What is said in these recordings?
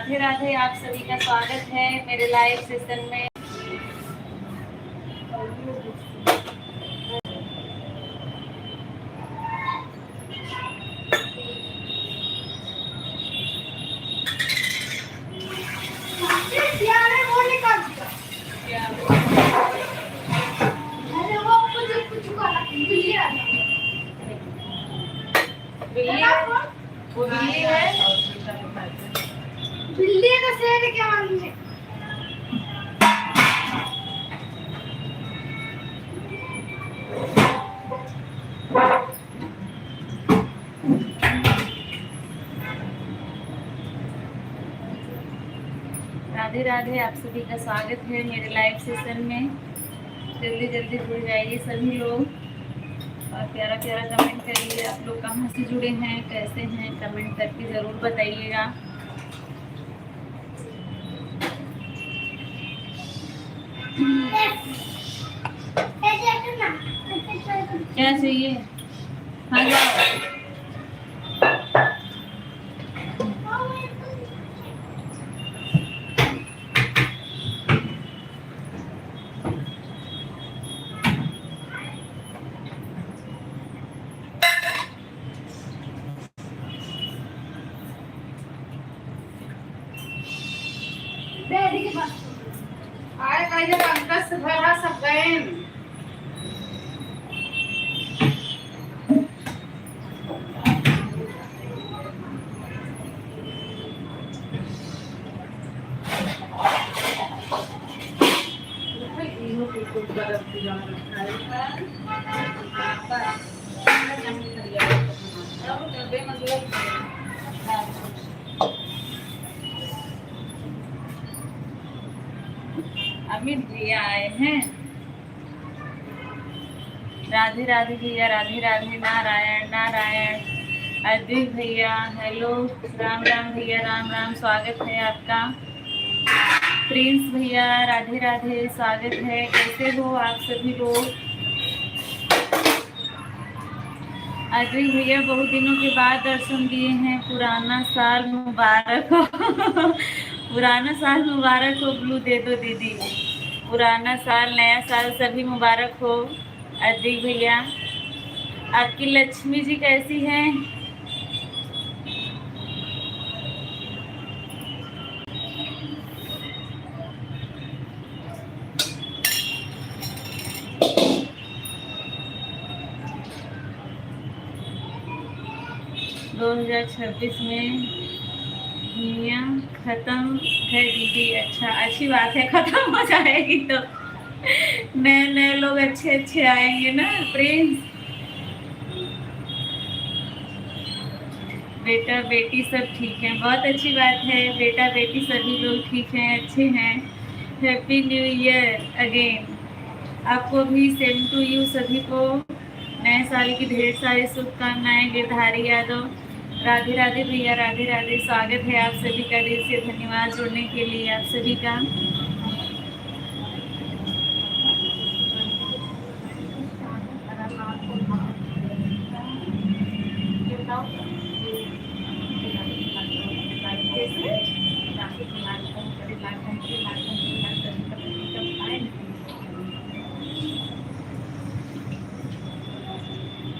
राधे राधे, आप सभी का स्वागत है मेरे लाइव सेशन में। बिल्ली वो बिल्ली है, बिल्ली का शेर क्या मालूम है। राधे राधे, आप सभी का स्वागत है मेरे लाइव सेशन में। जल्दी जल्दी जुड़ जाइए सभी लोग और प्यारा प्यारा कमेंट करिए। आप लोग कहाँ से जुड़े हैं, कैसे हैं, कमेंट करके ज़रूर बताइएगा। क्या चाहिए? हाँ जाओ। आए कहीं पंकज भरा सब गए। अमित भैया आए हैं। राधे राधे भैया, राधे राधे, नारायण नारायण। अद्वित भैया हेलो, राम राम भैया, राम राम, स्वागत है आपका। प्रिंस भैया राधे राधे, स्वागत है। कैसे हो आप सभी लोग? अद्वित भैया बहुत दिनों के बाद दर्शन दिए हैं। पुराना साल मुबारक हो। पुराना साल मुबारक हो। ब्लू दे दो दीदी। पुराना साल नया साल सभी मुबारक हो। अद्वित भैया, आपकी लक्ष्मी जी कैसी हैं? दो 2026 में दुनिया खत्म है दीदी। अच्छा, अच्छी बात है, खत्म हो जाएगी तो नए नए लोग अच्छे अच्छे आएंगे ना। प्रिंस, बेटा बेटी सब ठीक है, बहुत अच्छी बात है। बेटा बेटी सभी लोग ठीक हैं, अच्छे हैं। Happy new year again. आपको भी सेम टू यू सभी को नए साल की ढेर सारी शुभकामनाएं। गिरधारी यादव राधे राधे भैया, राधे राधे, स्वागत है आप सभी का। दिल से धन्यवाद जुड़ने के लिए आप सभी का।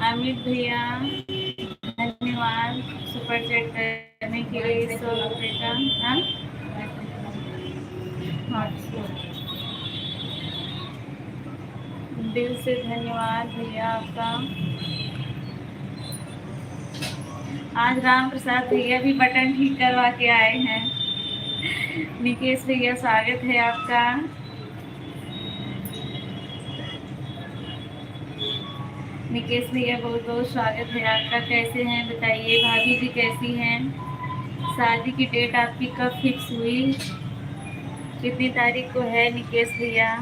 अमित भैया धन्यवाद सुपर चैट करने के लिए 100 रुपये का। हाँ, दिल से धन्यवाद भैया आपका। आज राम प्रसाद भैया भी बटन ठीक करवा के आए हैं। निकेश भैया स्वागत है आपका। निकेश भैया बहुत बहुत स्वागत है आपका। कैसे हैं बताइए। भाभी जी कैसी हैं? शादी की डेट आपकी कब फिक्स हुई, कितनी तारीख को है निकेश भैया?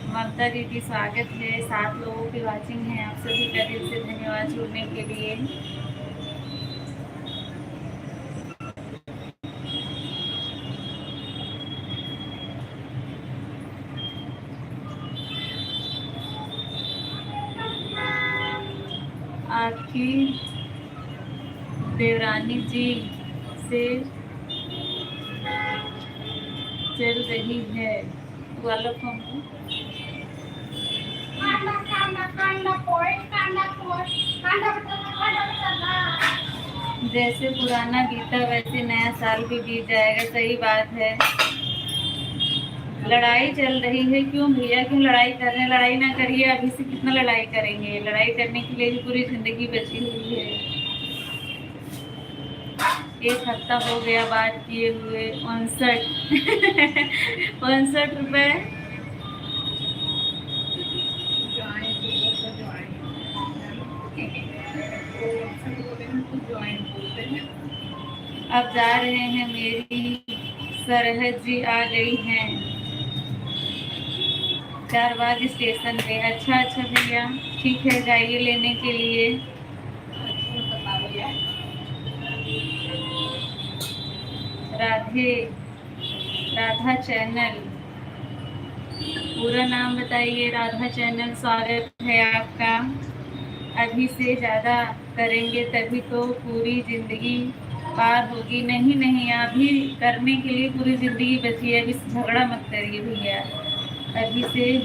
ममता दीदी स्वागत है। 7 लोगों की वाचिंग है, आप सभी का दिल से धन्यवाद जुड़ने के लिए। आपकी देवरानी जी से चल रही है वाला फॉर्म को। जैसे पुराना बीता वैसे नया साल भी बीत जाएगा। सही बात है। लड़ाई चल रही है, क्यों भैया, क्यों लड़ाई कर रहे हैं? लड़ाई ना करिए, अभी से कितना लड़ाई करेंगे? लड़ाई करने के लिए भी पूरी जिंदगी बची हुई है। 1 हफ्ता हो गया बात किए हुए। 59 रुपए। अब जा रहे हैं, मेरी सरहद जी आ गई हैं चारबाग स्टेशन पे। अच्छा अच्छा भैया, ठीक है, जाइए लेने के लिए। राधा चैनल, पूरा नाम बताइए। राधा चैनल, स्वागत है आपका। अभी से ज़्यादा करेंगे तभी तो पूरी ज़िंदगी पार होगी। नहीं नहीं, अभी करने के लिए पूरी ज़िंदगी बची है। अभी झगड़ा मत करिए भैया, अभी से।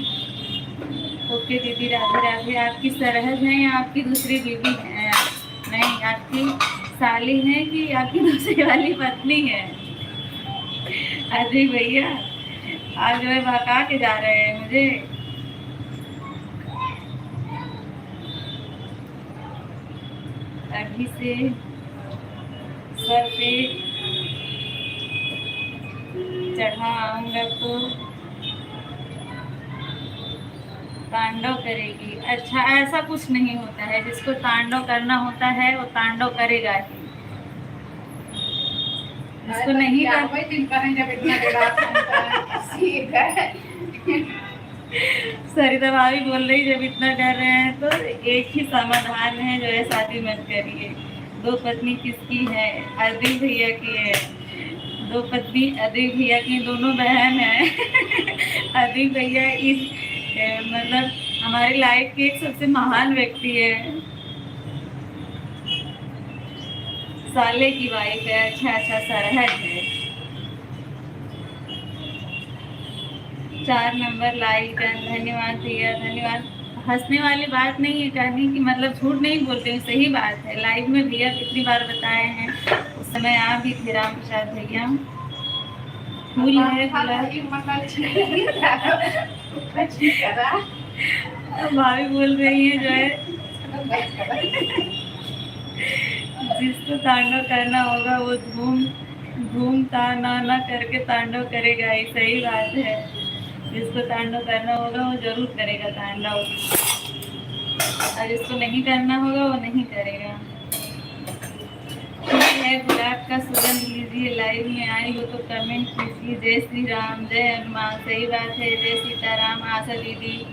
ओके दीदी, राधे राधे। आपकी सरहद है या आपकी दूसरी बीवी है? नहीं, आपकी साली है कि आपकी दूसरी वाली पत्नी है? अजय भैया आज जो है भगा के जा रहे हैं मुझे। अभी से सर पे चढ़ा आऊंगा तो तांडव करेगी। अच्छा, ऐसा कुछ नहीं होता है। जिसको तांडव करना होता है वो तांडव करेगा ही। जिसको नहीं सरिता भाभी बोल रही, जब इतना डर रहे हैं तो एक ही समाधान है, जो है शादी मत करिए। 2 पत्नी किसकी है? अदिल भैया की है। 2 पत्नी अदिल भैया की, दोनों बहन है। अदिल भैया इस मतलब हमारी लाइफ के एक सबसे महान व्यक्ति है। साले की वाइफ है। अच्छा अच्छा, सरहद है। 4 नंबर लाइक, धन्यवाद भैया, धन्यवाद। हंसने वाली बात नहीं है, कहने की मतलब झूठ नहीं बोलते हैं, सही बात है। लाइव में भैया कितनी बार बताए हैं, उस समय आप भी थे राम प्रसाद भैया। फूल है भाभी बोल रही है जो है जिसको तांडव करना होगा वो धूम ताना करके तांडव करेगा ही। सही बात है, जिसको तांडव करना होगा वो जरूर करेगा तांडव, और जिसको नहीं करना होगा वो नहीं करेगा। है, गुलाब का सुगंध लीजिए। लाइव में आई हो तो कमेंट कीजिए। जय श्री राम, जय हनुमान। सही बात है। जय सीताराम आशा दीदी,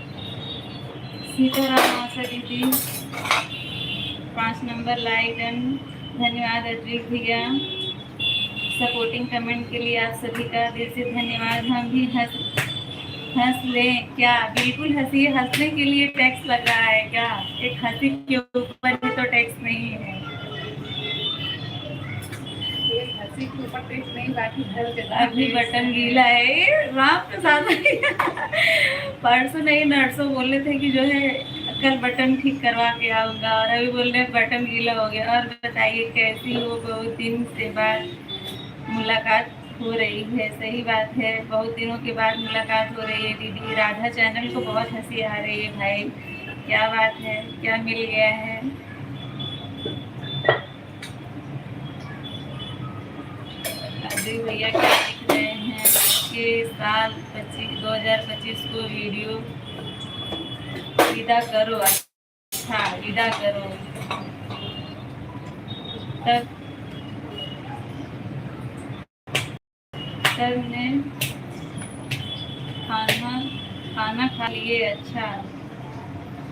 सीताराम आशा दीदी। 5 नंबर लाइक डन, धन्यवाद अद्विक भैया। सपोर्टिंग कमेंट के लिए आप सभी का दिल से धन्यवाद। हम भी हंस लें क्या? बिल्कुल हंसिए। हंसने के लिए टैक्स लग रहा है क्या? एक हंसी के ऊपर भी तो टैक्स नहीं है। अभी बटन गीला है। राम प्रसाद परसों नहीं नरसों बोले थे कि जो है कल बटन ठीक करवा के आऊंगा, और अभी बोल रहे बटन गीला हो गया। और बताइए कैसी हो? बहुत दिन से बाद मुलाकात हो रही है। सही बात है, बहुत दिनों के बाद मुलाकात हो रही है दीदी। राधा चैनल को बहुत हंसी आ रही है भाई, क्या बात है, क्या मिल गया है? अभी भैया क्या लिख रहे हैं कि साल 2025 को वीडियो विदा करो। अच्छा, विदा करो। तब ने खाना खा लिए। अच्छा,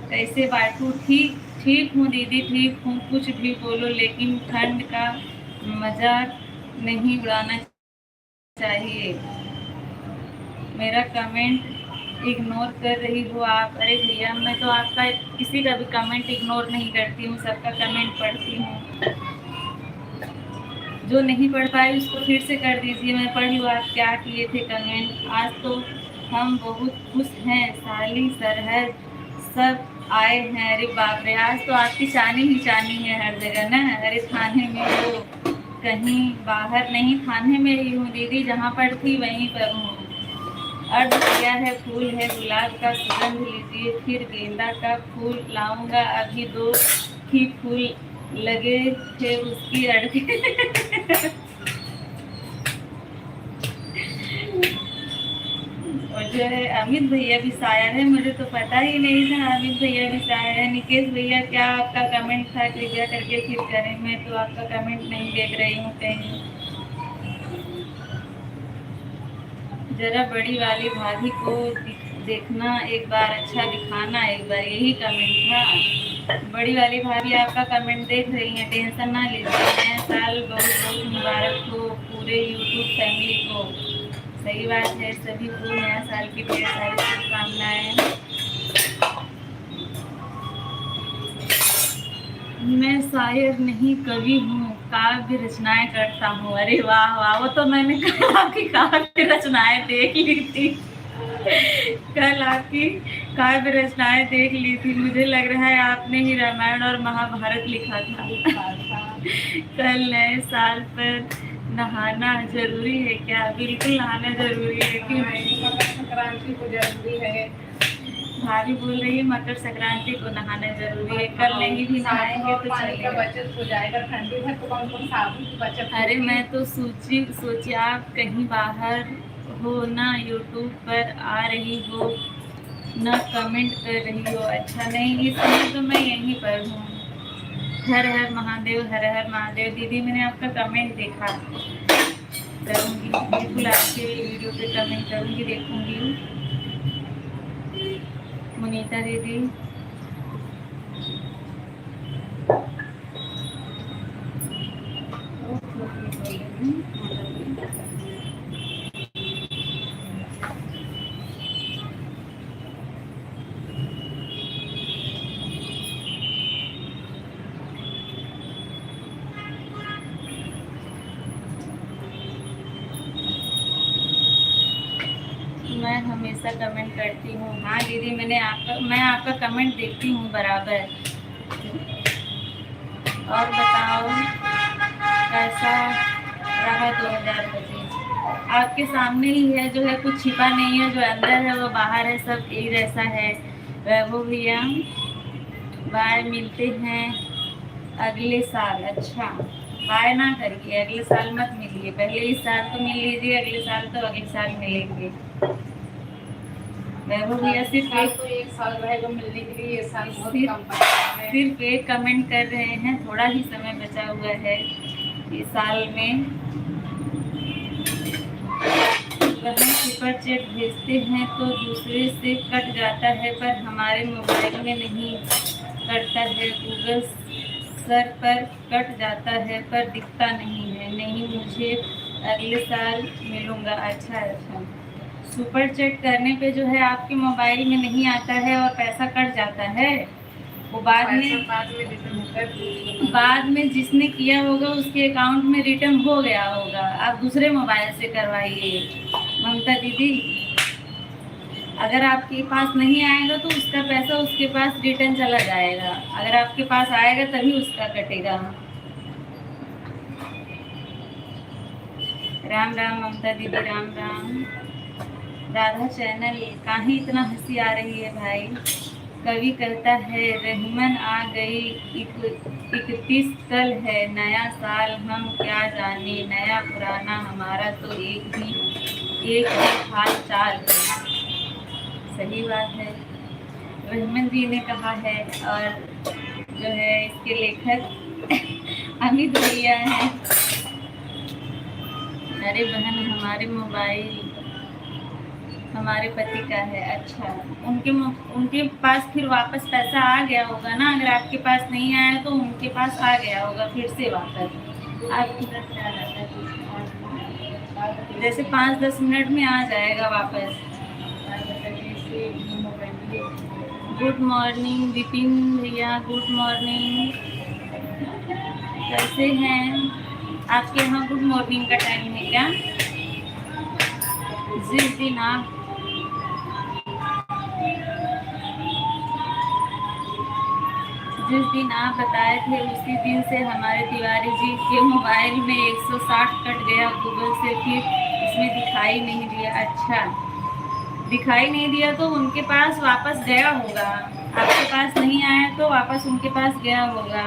कैसे बाटू? ठीक हूँ दीदी, ठीक हूँ। कुछ भी बोलो लेकिन ठंड का मजाक नहीं उड़ाना चाहिए। मेरा कमेंट इग्नोर कर रही हो आप? अरे भैया, मैं तो आपका किसी का भी कमेंट इग्नोर नहीं करती हूँ, सबका कमेंट पढ़ती हूँ। जो नहीं पढ़ पाई उसको फिर से कर दीजिए, मैं पढ़ लूँ आप क्या किए थे कमेंट। आज तो हम बहुत खुश हैं, साली सरहद सब आए हैं। अरे बाप रे, आज तो आपकी चानी ही चानी है हर जगह ना। अरे थाने में हो, कहीं बाहर नहीं, थाने में ही हूँ दीदी, जहाँ पर थी वहीं पर हूँ। अर्ज किया है, फूल है गुलाब का, सुगंध लीजिए, फिर गेंदा का फूल लाऊंगा, अभी 2 ही फूल लगे थे उसकी अर्ज। और जो है अमित भैया भी शायर है, मुझे तो पता ही नहीं था अमित भैया भी शायर है। निकेश भैया क्या आपका कमेंट था, कृपया करके फिर करें, मैं तो आपका कमेंट नहीं देख रही हूँ कहीं। जरा बड़ी वाली भाभी को देखना एक बार, अच्छा दिखाना एक बार, यही कमेंट था। बड़ी वाली भाभी आपका कमेंट देख रही हैं, टेंशन ना लीजिए। नया साल बहुत बहुत मुबारक हो पूरे यूट्यूब फैमिली को। सही बात है, सभी को नया साल की ढेर सारी शुभकामनाएं। मैं शायर नहीं कवि हूँ, काव्य रचनाएं करता हूँ। अरे वाह वाह, वो तो मैंने कल आपकी काव्य रचनाएं देख ली थी। कल आपकी काव्य रचनाएं देख ली थी, मुझे लग रहा है आपने ही रामायण और महाभारत लिखा था। कल नए साल पर नहाना जरूरी है क्या? बिल्कुल नहाना जरूरी है कि नहीं? मकर संक्रांति को जरूरी है। भाभी बोल रही है मकर संक्रांति को नहाना जरूरी है, कल नहीं भी नहाएंगे तो चलेगा। बचत हो जाएगा, ठंडी में तो कौन कौन साबुन की बचत। अरे मैं तो सोची आप कहीं बाहर हो ना, यूट्यूब पर आ रही हो ना, कमेंट कर रही हो। अच्छा नहीं, इस समय तो मैं यहीं पर हूँ। हर हर महादेव, हर हर महादेव। दीदी मैंने आपका कमेंट देखा, करूँगी बिल्कुल, आपके वीडियो पे कमेंट करूँगी, देखूँगी। मुनीता दीदी मैं हमेशा कमेंट करती हूँ। हाँ दीदी, मैं आपका कमेंट देखती हूँ बराबर। और बताओ कैसा रहा 2025? आपके सामने ही है, जो है कुछ छिपा नहीं है, जो अंदर है वो बाहर है, सब एक जैसा है। वैभव भैया बाय, मिलते हैं अगले साल। अच्छा बाय ना करिए, अगले साल मत मिलिए, पहले इस साल तो मिल लीजिए, अगले साल तो अगले साल मिलेंगे। वैभव भैया सिर्फ एक साल रहेगा मिलने के लिए, ये साल बहुत कम है। सिर्फ एक कमेंट कर रहे हैं, थोड़ा ही समय बचा हुआ है इस साल में। वहाँ सुपर चैट भेजते हैं तो दूसरे से कट जाता है, पर हमारे मोबाइल में नहीं कटता है। गूगल सर पर कट जाता है पर दिखता नहीं है। नहीं, मुझे अगले साल मिलूँगा। अच्छा अच्छा, सुपर चैट करने पे जो है आपके मोबाइल में नहीं आता है और पैसा कट जाता है। वो बाद में जिसने किया होगा उसके अकाउंट में रिटर्न हो गया होगा, आप दूसरे मोबाइल से करवाइए ममता दीदी। अगर आपके पास नहीं आएगा तो उसका पैसा उसके पास रिटर्न चला जाएगा, अगर आपके पास आएगा तभी उसका कटेगा। राम राम ममता दीदी, राम राम। राधा चैनल, कहाँ इतना हंसी आ रही है भाई। कवि कहता है रहीमन आ गई 31 कल है, नया साल हम क्या जाने, नया पुराना हमारा तो एक ही हाल चाल है। सही बात है, रहीमन जी ने कहा है, और जो है इसके लेखक अमित भैया हैं। अरे बहन, हमारे मोबाइल हमारे पति का है। अच्छा, उनके पास फिर वापस पैसा आ गया होगा ना, अगर आपके पास नहीं आया तो उनके पास आ गया होगा फिर से वापस। आपकी तरफ से आ जाता है, जैसे 5-10 मिनट में आ जाएगा वापस। गुड मॉर्निंग विपिन भैया, गुड मॉर्निंग, कैसे हैं? आपके यहाँ गुड मॉर्निंग का टाइम है क्या? जिस दिन आप बताए थे उसी दिन से हमारे तिवारी जी के मोबाइल में 160 कट गया गूगल से, फिर इसमें दिखाई नहीं दिया। अच्छा, दिखाई नहीं दिया तो उनके पास वापस गया होगा, आपके पास नहीं आया तो वापस उनके पास गया होगा।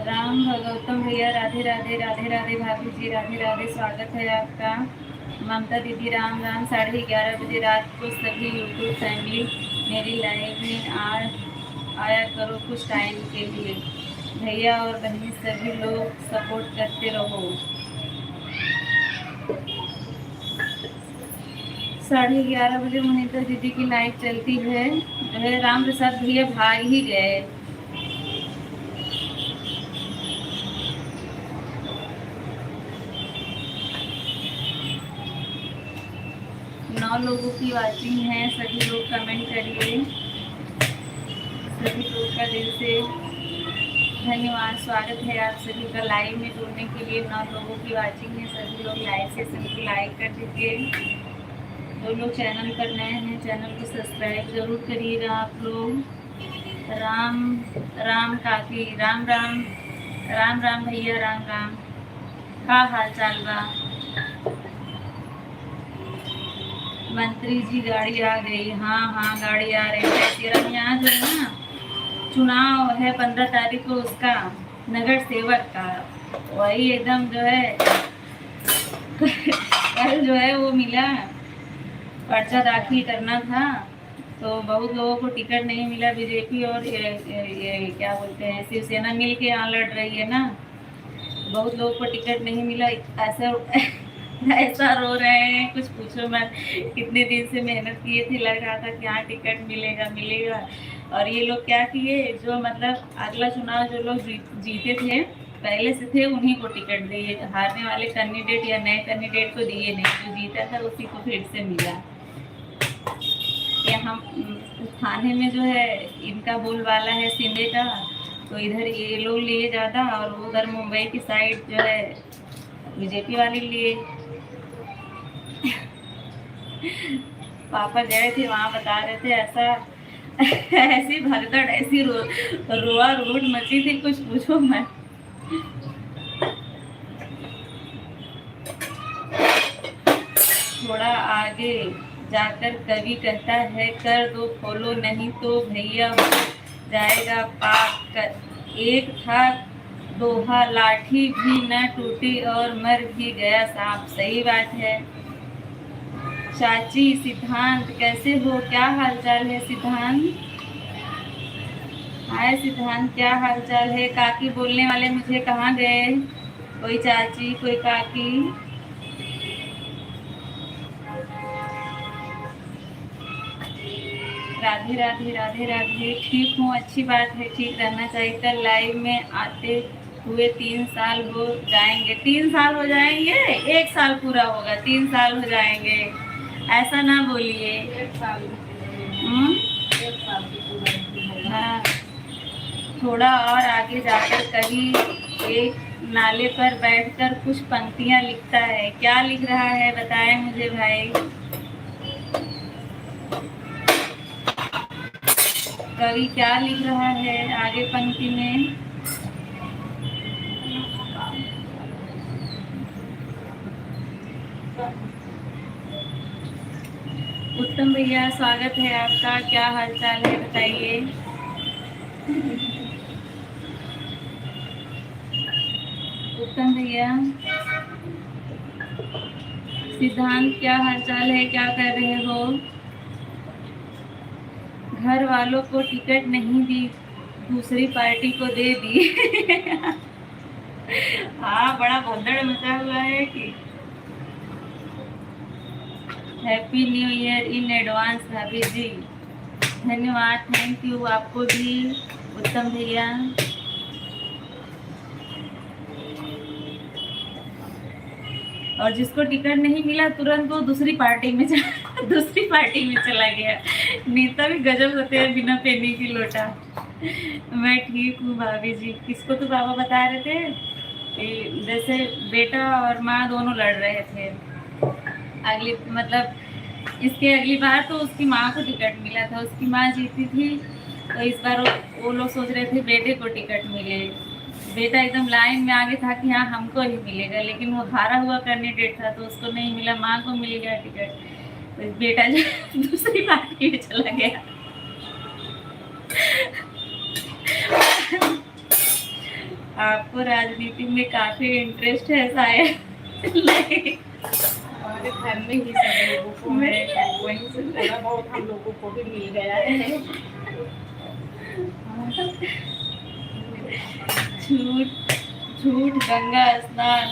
राम भगवतम भैया, राधे राधे। राधे राधे भाभी जी, राधे राधे, स्वागत है आपका। ममता दीदी, राम राम। 11:30 बजे रात को सभी यूट्यूब फैमिली मेरी लाइव में आया करो कुछ टाइम के लिए। भैया और बहनी सभी लोग सपोर्ट करते रहो। 11:30 बजे मुनीता दीदी की लाइव चलती है। जो है राम प्रसाद भैया भाग ही गए। नौ लोगों की वाचिंग है, सभी लोग कमेंट करिए। सभी लोग का दिल से धन्यवाद, स्वागत है आप सभी का लाइव में जुड़ने के लिए। 9 लोगों की वाचिंग है, सभी लोग लाइव सेशन को लाइक कर दीजिए। जो लोग चैनल पर नए हैं चैनल को सब्सक्राइब जरूर करिएगा आप लोग। राम राम काकी, राम राम। राम राम भैया, राम राम। का हाल चाल बा? मंत्री जी गाड़ी आ गई। हाँ हाँ, गाड़ी आ रही है। तेरा यहाँ जो है ना चुनाव है 15 तारीख को, उसका नगर सेवक का, वही एकदम जो है कल जो है वो मिला, पर्चा दाखिल करना था तो बहुत लोगों को टिकट नहीं मिला। बीजेपी और ये क्या बोलते हैं शिवसेना मिल के यहाँ लड़ रही है ना, बहुत लोगों को टिकट नहीं मिला। ऐसा ऐसा रो रहे हैं कुछ पूछो मत। कितने दिन से मेहनत किए थे, लग रहा था कि हाँ टिकट मिलेगा मिलेगा। और ये लोग क्या किए, जो मतलब अगला चुनाव जो लोग जीते थे पहले से थे उन्हीं को टिकट दिए, हारने वाले कैंडिडेट या नए कैंडिडेट को दिए नहीं। जो जीता था उसी को फिर से मिला। यहाँ थाने में जो है इनका बोलबाला है शिंदे का, तो इधर ये लोग लिए ज़्यादा और उधर मुंबई की साइड जो है बीजेपी वाले लिए। पापा गए थे वहाँ, बता रहे थे ऐसा ऐसी भगदड़, ऐसी रोआ रोड मची थी कुछ पूछो मत। थोड़ा आगे जाकर कवि कहता है कर दो फॉलो नहीं तो भैया हो जाएगा पाप कर। एक था दोहा, लाठी भी न टूटी और मर भी गया सांप। सही बात है। चाची सिद्धांत कैसे हो, क्या हालचाल है सिद्धांत? हाय सिद्धांत, क्या हालचाल है? काकी बोलने वाले मुझे कहाँ गए? कोई चाची कोई काकी? राधे राधे, राधे राधे। ठीक हूँ, अच्छी बात है, ठीक रहना चाहिए। कल लाइव में आते हुए 3 साल हो जाएंगे। 3 साल हो जाएंगे? 1 साल पूरा होगा, 3 साल हो जाएंगे, ऐसा ना बोलिए। 1 साल। 1 साल हाँ, थोड़ा और आगे जाकर कहीं एक नाले पर बैठकर कुछ पंक्तियाँ लिखता है। क्या लिख रहा है बताएं मुझे भाई। कवि क्या लिख रहा है आगे पंक्ति में? उत्तम भैया, स्वागत है आपका। क्या हालचाल है बताइए। उत्तम भैया, सिद्धांत क्या हालचाल है, क्या कर रहे हो? घर वालों को टिकट नहीं दी, दूसरी पार्टी को दे दी। हाँ, बड़ा भगदड़ मचा हुआ है कि। Happy new year in advance भाभी जी। धन्यवाद, थैंक यू आपको भी उत्तम भैया। और जिसको टिकट नहीं मिला तुरंत वो दूसरी पार्टी में चला गया। नेता भी गजब होते हैं बिना पेनी की लोटा। मैं ठीक हूँ भाभी जी। किसको तो पापा बता रहे थे कि जैसे बेटा और माँ दोनों लड़ रहे थे, अगली मतलब इसके अगली बार तो उसकी माँ को टिकट मिला था, उसकी माँ जीती थी, तो इस बार वो लोग सोच रहे थे बेटे को टिकट मिले। बेटा एकदम लाइन में आगे था कि हाँ हमको ही मिलेगा, लेकिन वो हारा हुआ कैंडिडेट था तो उसको नहीं मिला, माँ को मिल गया टिकट। तो बेटा जो दूसरी पार्टी में चला गया। आपको राजनीति में काफी इंटरेस्ट है शायद। हमारे घर में ही सब लोगों को है, तो वहीं से थोड़ा बहुत हम लोगों को भी मिल गया है। झूठ झूठ गंगा स्नान।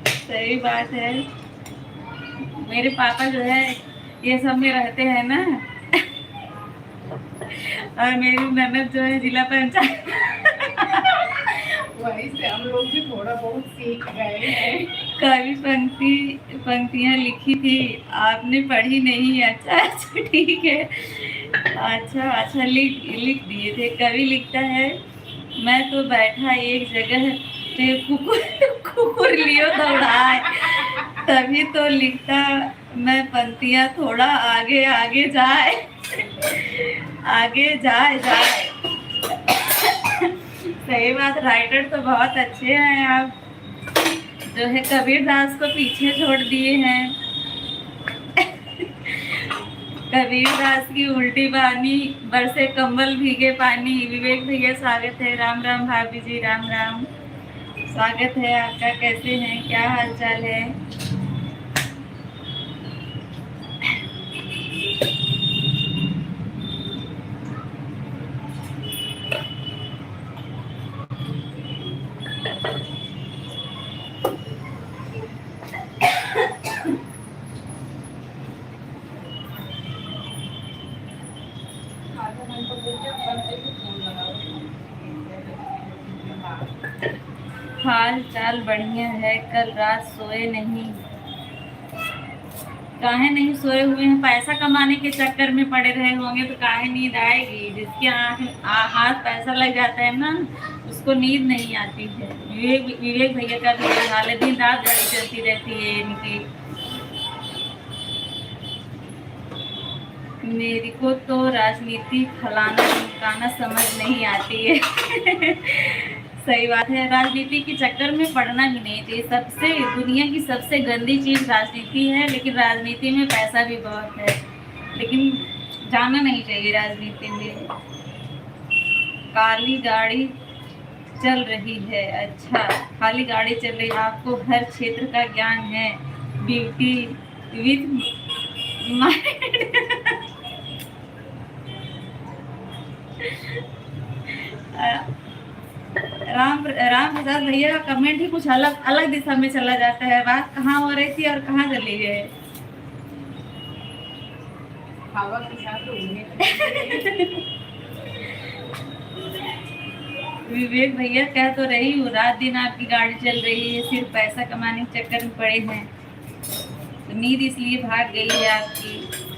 सही बात है। मेरे पापा जो है ये सब में रहते हैं ना, और मेरी ननद जो है जिला पंचायत। वहीं से हम लोग भी थोड़ा बहुत सीख गए हैं। कवि पंक्तियां लिखी थी, आपने पढ़ी नहीं? अच्छा अच्छा ठीक है। अच्छा लिख दिए थे। कवि लिखता है, मैं तो बैठा एक जगह पे कुकुर लियो दौड़ाए, तभी तो लिखता मैं पंक्तियां थोड़ा आगे आगे जाए, आगे जाए। सही बात, राइटर तो बहुत अच्छे हैं आप, जो है कबीर दास को पीछे छोड़ दिए हैं। कबीर दास की उल्टी बानी, बरसे कंबल भीगे पानी। विवेक भैया स्वागत है। राम राम भाभी जी, राम राम, स्वागत है आपका। कैसे हैं, क्या हाल चाल है? हाल चाल बढ़िया है। कल रात सोए नहीं? काहे नहीं सोए हुए हैं? पैसा कमाने के चक्कर में पड़े रहे होंगे तो काहे नींद आएगी? जिसके हाथ पैसा लग जाता है ना, उसको नींद नहीं आती है। विवेक भैया का भी यही हाल है, दिन रात गाड़ी चलती रहती है इनकी। मेरी को तो राजनीति फलाना ढिमकाना समझ नहीं आती है। सही बात है, राजनीति के चक्कर में पड़ना भी नहीं चाहिए। सबसे दुनिया की सबसे गंदी चीज राजनीति है, लेकिन राजनीति में पैसा भी बहुत है, लेकिन जाना नहीं चाहिए राजनीति में। काली गाड़ी चल रही है? अच्छा, खाली गाड़ी चल रही है। आपको हर क्षेत्र का ज्ञान है। ब्यूटी विथ राम प्रसाद भैया का कमेंट ही कुछ अलग दिशा में चला जाता है। बात कहाँ हो रही थी और कहाँ चली गए? हवा के साथ उड़ने। विवेक भैया कह तो रही हूँ, रात दिन आपकी गाड़ी चल रही है, सिर्फ पैसा कमाने के चक्कर में पड़े हैं, तो नींद इसलिए भाग गई है आपकी।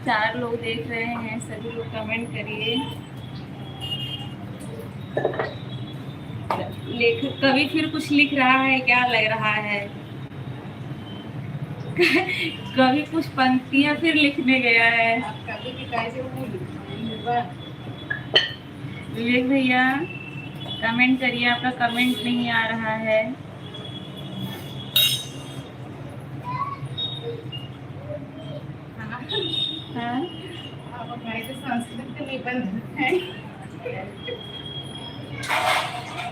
4 लोग देख रहे हैं, सभी लोग कमेंट करिए। लेखक कवि फिर कुछ लिख रहा है क्या, लग रहा है? कवि कुछ पंक्तियां फिर लिखने गया है। विवेक भैया कमेंट करिए, आपका कमेंट नहीं आ रहा है। हाँ?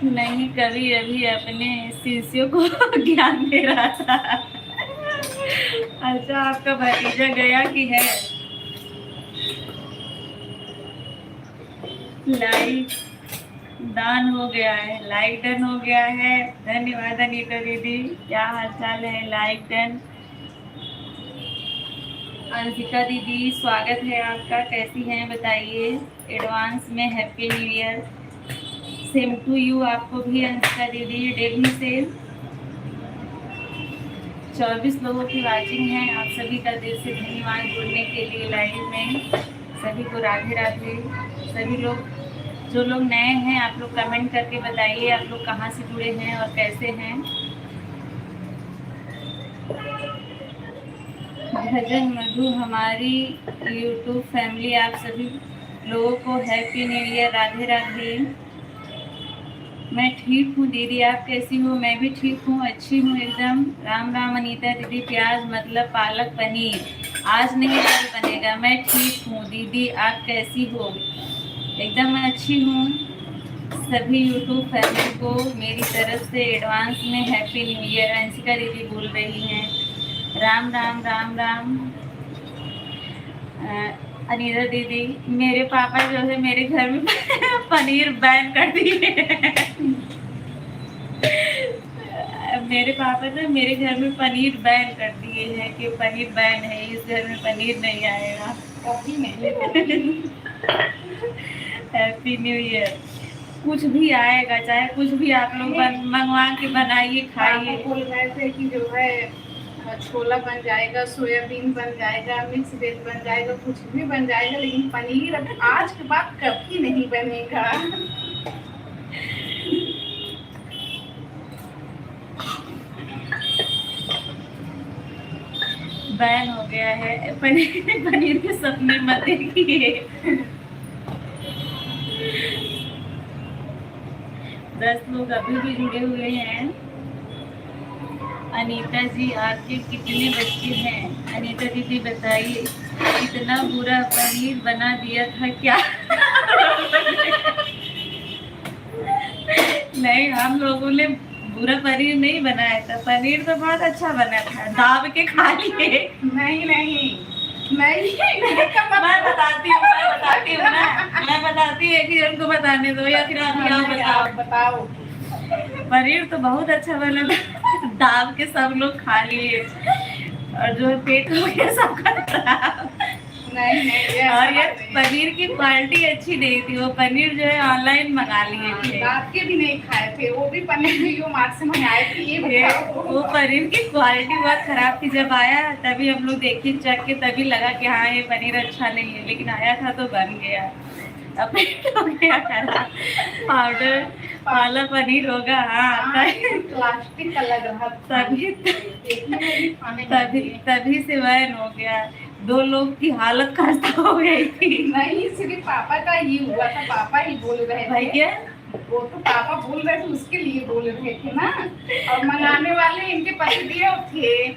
नहीं, कवि अभी अपने शिष्यों को ज्ञान दे रहा था। अच्छा, आपका भतीजा गया कि है? लाइक डन हो गया है, लाइक डन हो गया है। धन्यवाद अनीता दीदी, क्या हाल चाल है? Like done. अंशिका दीदी स्वागत है आपका, कैसी हैं बताइए? एडवांस में happy new year. Same to you आपको भी अंशिका दीदी। डेली से 24 लोगों की वाचिंग है। आप सभी का दिल से धन्यवाद जुड़ने के लिए लाइव में। सभी को राधे राधे। सभी लोग जो लोग नए हैं आप लोग कमेंट करके बताइए आप लोग कहाँ से जुड़े हैं और कैसे हैं। भजन मधु हमारी यूट्यूब फैमिली, आप सभी लोगों को happy new year, Radhe Radhe. मैं ठीक हूँ दीदी, आप कैसी हो? मैं भी ठीक हूँ, अच्छी हूँ एकदम। राम राम अनीता दीदी। प्याज मतलब पालक पनीर, आज नहीं कल बनेगा। मैं ठीक हूँ दीदी, आप कैसी हो? एकदम अच्छी हूँ। सभी यूट्यूब फैमिली को मेरी तरफ से एडवांस में हैप्पी न्यू ईयर। अंशिका दीदी बोल रही हैं। राम राम राम राम। अनीता दीदी, मेरे पापा जो है मेरे घर में पनीर बैन कर दिए। मेरे पापा ने मेरे घर में पनीर बैन कर दिए हैं कि पनीर बैन है, इस घर में पनीर नहीं आएगा। कभी नहीं। Happy new year. कुछ भी आएगा, चाहे कुछ भी आप लोग मंगवा के बनाइए खाइए। बोल रहे थे कि जो है छोला बन जाएगा, सोयाबीन बन जाएगा, मिक्स वेज बन जाएगा, कुछ भी बन जाएगा, लेकिन पनीर अब आज के बाद कभी नहीं बनेगा। बैन हो गया है पनीर। पनीर के सपने मत देखिए। 10 लोग अभी भी जुड़े हुए हैं। अनीता जी आपके कितने बच्चे हैं? अनीता दीदी बताइए, इतना बुरा पनीर बना दिया था क्या? नहीं, हम लोगों ने बुरा पनीर नहीं बनाया था, पनीर तो बहुत अच्छा बना था, दाब के खा लिए। नहीं नहीं मैं बताती हूँ ना, मैं बताती है कि उनको बताने दो या फिर आप बताओ। पनीर तो बहुत अच्छा बना था, दाब के सब लोग खा लिए और जो पेट हो गया सबका खराब। नहीं और ये पनीर की क्वालिटी अच्छी नहीं थी, वो पनीर जो है ऑनलाइन मंगा लिए थे। रात के भी नहीं खाए थे, वो भी पनीर जो मार्ट से मंगाए थे। वो पनीर की क्वालिटी बहुत खराब थी। जब आया तभी हम लोग देखे चख के, तभी लगा कि हाँ ये पनीर अच्छा नहीं है, लेकिन आया था तो बन गया। अब हो गया खराब। पाउडर वाला पनीर होगा। हाँ, प्लास्टिक का लग रहा था। तभी से वैन हो गया। 2 लोग की हालत खस्ता हो गई थी। नहीं, सिर्फ पापा का ही हुआ था, पापा ही बोल रहे थे। भैया वो तो पापा बोल रहे थे, उसके लिए बोल रहे थे ना, और मंगाने वाले इनके पतिदेव थे।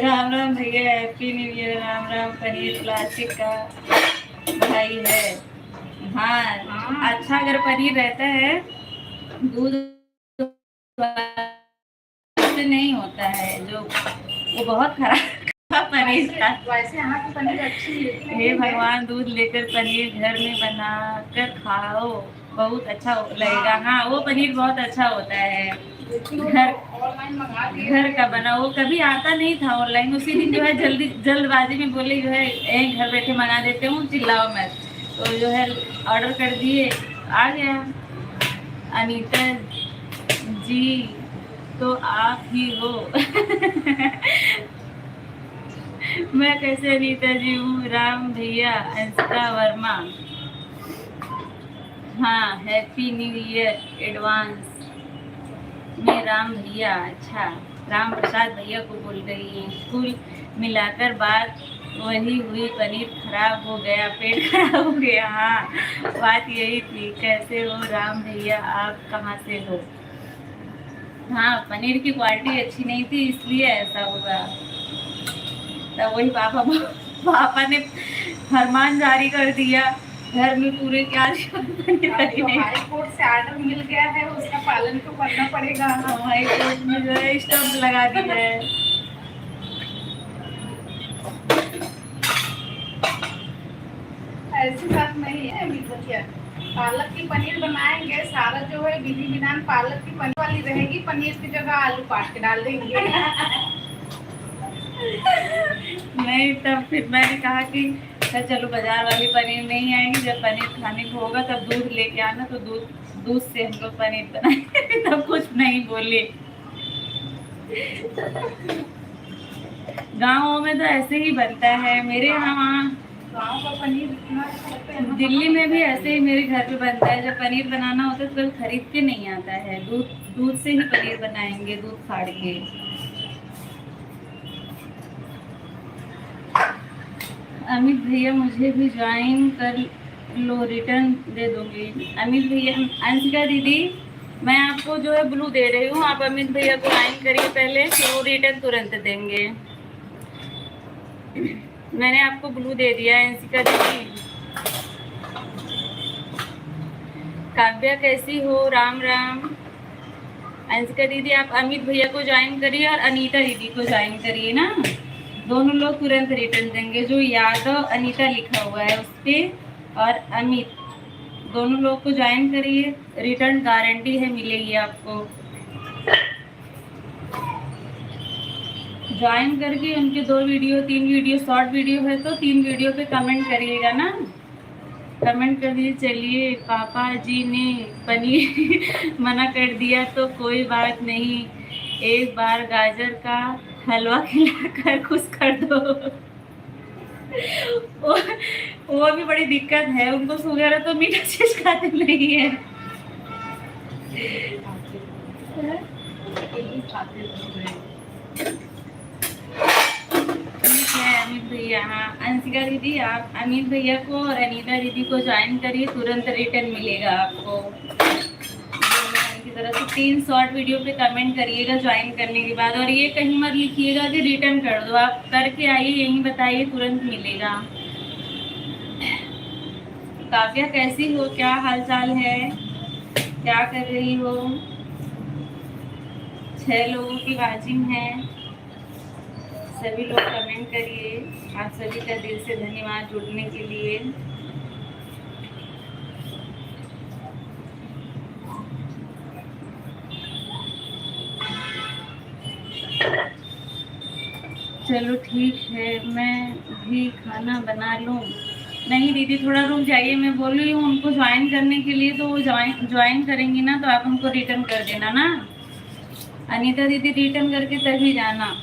राम राम भैया, happy new year. Ram Ram. Paneer plastic का भाई है। हाँ, अच्छा अगर पनीर रहता है दूध से नहीं होता है, जो वो बहुत खराब पनीर था। वैसे यहाँ की पनीर अच्छी है। हे भगवान, दूध लेकर पनीर घर में बना कर खाओ, बहुत अच्छा लगेगा। हाँ, वो पनीर बहुत अच्छा होता है, घर का बना। वो कभी आता नहीं था ऑनलाइन, उसी दिन जो है जल्दबाजी में बोले जो है घर बैठे मंगा देते हूँ, चिल्लाओ मत। तो जो है ऑर्डर कर दिए, आ गया। अनीता जी तो आप ही हो। मैं कैसे अनीता जी हूँ? राम भैया, अंशिका वर्मा। हाँ, हैप्पी न्यू ईयर एडवांस में राम भैया। अच्छा, राम प्रसाद भैया को बोल रही है। कुल मिलाकर बात वही हुई, पनीर खराब हो गया, पेट खराब हो गया। हाँ, बात यही थी। कैसे हो राम भैया, आप कहाँ से हो? हाँ, पनीर की क्वालिटी अच्छी नहीं थी, इसलिए ऐसा हुआ। तब वही पापा ने फरमान जारी कर दिया, घर में पूरे क्या हाई कोर्ट से आर्डर मिल गया है, उसका पालन तो करना पड़ेगा। हाई कोर्ट में जो है स्टम्प लगा दी है। ऐसी बात नहीं है अमित भैया। पालक की पनीर बनाएंगे, सारा जो है विधि विधान पालक की पनीर वाली रहेगी, पनीर की जगह आलू काट के डाल देंगे। नहीं, तब फिर मैंने कहा कि चलो बाजार वाली पनीर नहीं आएगी, जब पनीर खाने को होगा तब दूध लेके आना, तो दूध से हम लोग पनीर बनाएंगे। तब कुछ नहीं बोले। गाँव में तो ऐसे ही बनता है, मेरे यहाँ गाँव का पनीर इतना अच्छा है। दिल्ली में भी ऐसे ही मेरे घर पे बनता है। जब पनीर बनाना होता है तो कभी खरीद के नहीं आता है, दूध से ही पनीर बनाएंगे, दूध फाड़ के। अमित भैया मुझे भी ज्वाइन कर लो, रिटर्न दे दूंगी। अमित भैया, अंशिका दीदी मैं आपको जो है ब्लू दे रही हूँ, आप अमित भैया को ज्वाइन करिए पहले, फिर वो रिटर्न तुरंत देंगे। मैंने आपको ब्लू दे दिया है अंशिका दीदी। काव्या कैसी हो? राम राम। अंशिका दीदी आप अमित भैया को ज्वाइन करिए और अनीता दीदी को ज्वाइन करिए ना, दोनों लोग तुरंत रिटर्न देंगे। जो यादव अनीता लिखा हुआ है उस पर, और अमित, दोनों लोग को ज्वाइन करिए, रिटर्न गारंटी है, मिलेगी आपको। ज्वाइन करके उनके 2 वीडियो 3 वीडियो शॉर्ट वीडियो है तो 3 वीडियो पे कमेंट करिएगा ना, कमेंट कर दीजिए। चलिए पापा जी ने पनीर मना कर दिया तो कोई बात नहीं, एक बार गाजर का हलवा खिलाकर खुश कर दो। वो भी बड़ी दिक्कत है, उनको शुगर है तो मीठा चीज खाते नहीं है। ठीक है अमित भैया। हाँ अंशिका दीदी आप अमित भैया को और अनीता दीदी को ज्वाइन करिए, तुरंत रिटर्न मिलेगा आपको। की तरफ से 3 शॉर्ट वीडियो पे कमेंट करिएगा ज्वाइन करने के बाद, और ये कहीं मत लिखिएगा कि रिटर्न कर दो, आप करके आइए, यहीं बताइए, तुरंत मिलेगा। काव्या कैसी हो? क्या हाल चाल है? क्या कर रही हो? 6 लोगों की वाचिंग है, सभी लोग कमेंट करिए। आप सभी का दिल से धन्यवाद जुड़ने के लिए। चलो ठीक है, मैं भी खाना बना लूँ। नहीं दीदी थोड़ा रुक जाइए, मैं बोल रही हूँ उनको ज्वाइन करने के लिए, तो वो ज्वाइन करेंगी ना तो आप उनको रिटर्न कर देना ना। अनीता दीदी रिटर्न करके तभी जाना।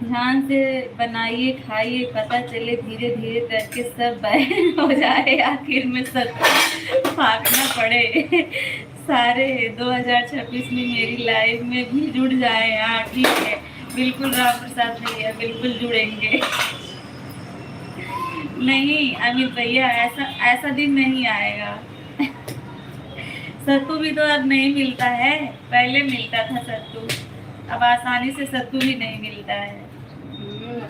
ध्यान से बनाइए, खाइए, पता चले धीरे धीरे करके सब बैन हो जाए, आखिर में सब भागना पड़े। सारे 2026 में मेरी लाइफ में भी जुड़ जाए। हाँ ठीक है, बिल्कुल राम प्रसाद भैया, बिल्कुल जुड़ेंगे। नहीं अमित भैया, ऐसा दिन नहीं आएगा। सत्तू भी तो अब नहीं मिलता है, पहले मिलता था सत्तू, अब आसानी से सत्तू भी नहीं मिलता है।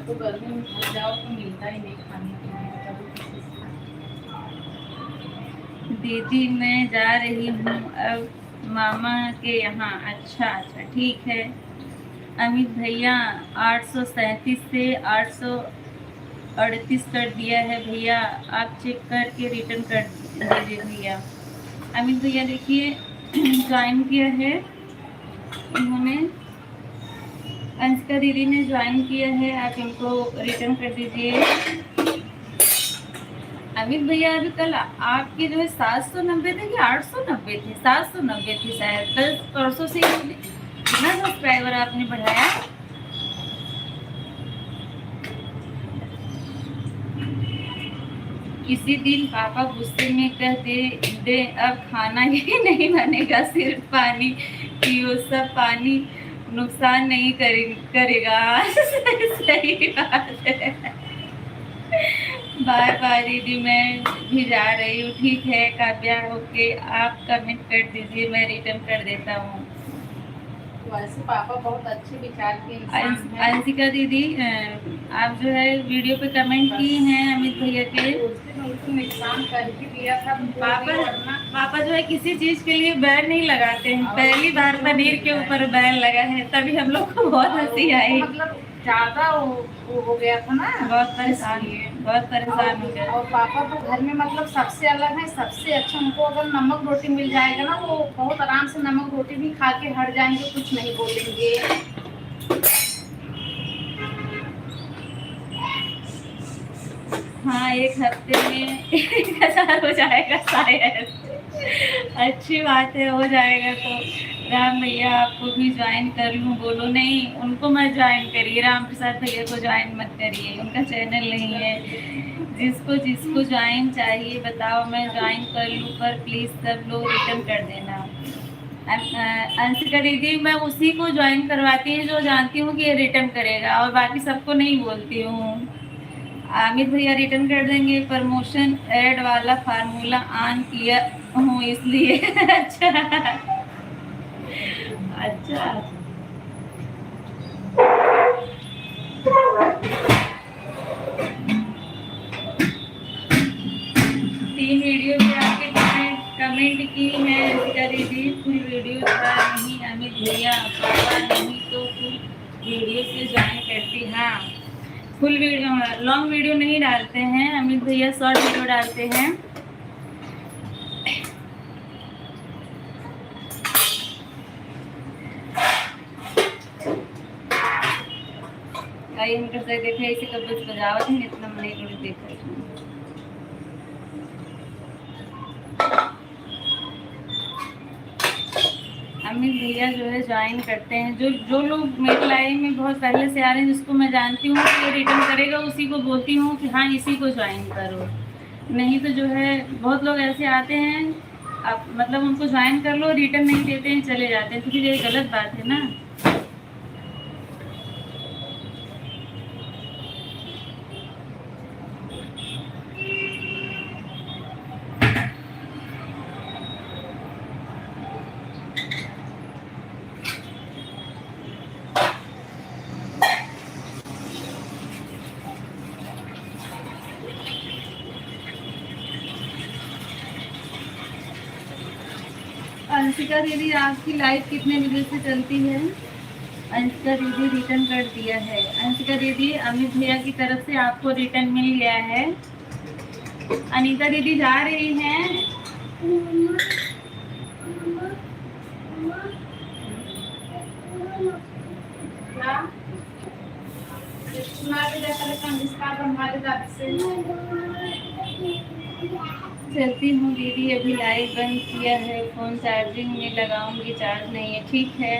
तो गर्मी में घर जाओ तो मिलता ही नहीं खाने के लिए। दीदी मैं जा रही हूँ अब मामा के यहाँ। अच्छा ठीक है। अमित भैया 837 से 838 कर दिया है भैया, आप चेक करके रिटर्न कर दीजिए भैया। अमित भैया देखिए ज्वाइन किया है इन्होंने, अंशिका दीदी ने ज्वाइन किया है, आप इनको रिटर्न कर दीजिए। अमित भैया अभी कल आपके जो है 790 थे कि 890 थे? 790 थे शायद, कल परसों से कितना सब्सक्राइबर आपने बढ़ाया? किसी दिन पापा गुस्से में कहते दे अब खाना ही नहीं बनेगा, सिर्फ पानी पियो, सब पानी नुकसान नहीं करेगा। सही बात है। बाय बाय दीदी, मैं भी जा रही हूँ। ठीक है काव्या, ओके, आप कमेंट कर दीजिए, मैं रिटर्न कर देता हूँ। वैसे पापा बहुत अच्छे विचार के इंसान हैं। अंशिका दीदी आप जो है वीडियो पे कमेंट किए हैं अमित भैया के, उनको नुकसान कर ही दिया था। पापा जो है किसी चीज के लिए बैन नहीं लगाते हैं, पहली बार पनीर के ऊपर बैन लगा है, तभी हम लोग को बहुत हंसी आई। मतलब ज्यादा वो हो गया था ना, इसलिए। बहुत परेशान हो गए। और पापा तो घर में मतलब सबसे अलग है, सबसे अच्छा। उनको अगर नमक रोटी मिल जाएगा ना, वो बहुत आराम से नमक रोटी भी खा के हट जाएंगे, कुछ नहीं बोलेंगे। हाँ, एक हफ्ते में 1000 हो जाएगा शायद। अच्छी बात है, हो जाएगा तो राम भैया आपको भी ज्वाइन कर लूँ? बोलो नहीं, उनको मत ज्वाइन करिए, राम प्रसाद भैया को ज्वाइन मत करिए, उनका चैनल नहीं है। जिसको जिसको ज्वाइन चाहिए बताओ, मैं ज्वाइन कर लूँ, पर प्लीज़ सब लोग रिटर्न कर देना। अंशिका दीदी, मैं उसी को ज्वाइन करवाती हूँ जो जानती हूँ कि ये रिटर्न करेगा, और बाकी सबको नहीं बोलती हूँ। अमित भैया रिटर्न कर देंगे, प्रमोशन ऐड वाला फार्मूला ऑन किया हूँ इसलिए। अच्छा अच्छा। 3 वीडियो पे आपके कमेंट की है अंशिका दीदी, फुल वीडियो था नहीं अमित भैया, पापा नहीं तो फुल वीडियो से ज्वाइन करती। हाँ, फुल वीडियो, लॉन्ग वीडियो नहीं डालते हैं अमित भैया, शॉर्ट वीडियो डालते हैं। आई हम कर सकते देखे इसे कब बजावत है, इतना मने थोड़ी देखा। अमित भैया जो है ज्वाइन करते हैं, जो लोग मेरी लाइन में बहुत पहले से आ रहे हैं, जिसको मैं जानती हूँ कि ये रिटर्न करेगा, उसी को बोलती हूँ कि हाँ इसी को ज्वाइन करो। नहीं तो जो है बहुत लोग ऐसे आते हैं, आप मतलब उनको ज्वाइन कर लो, रिटर्न नहीं देते हैं, चले जाते हैं, तो फिर ये गलत बात है ना। अंशिका दीदी, आपकी लाइव कितने बजे से चलती है? अंशिका दीदी रिटर्न कर दिया है। अंशिका दीदी, अमित भैया की तरफ से आपको रिटर्न मिल गया है। अनीता दीदी जा रही हैं। चलती हूँ दीदी, अभी लाइव बंद किया है, फ़ोन चार्जिंग में लगाऊंगी, चार्ज नहीं है। ठीक है,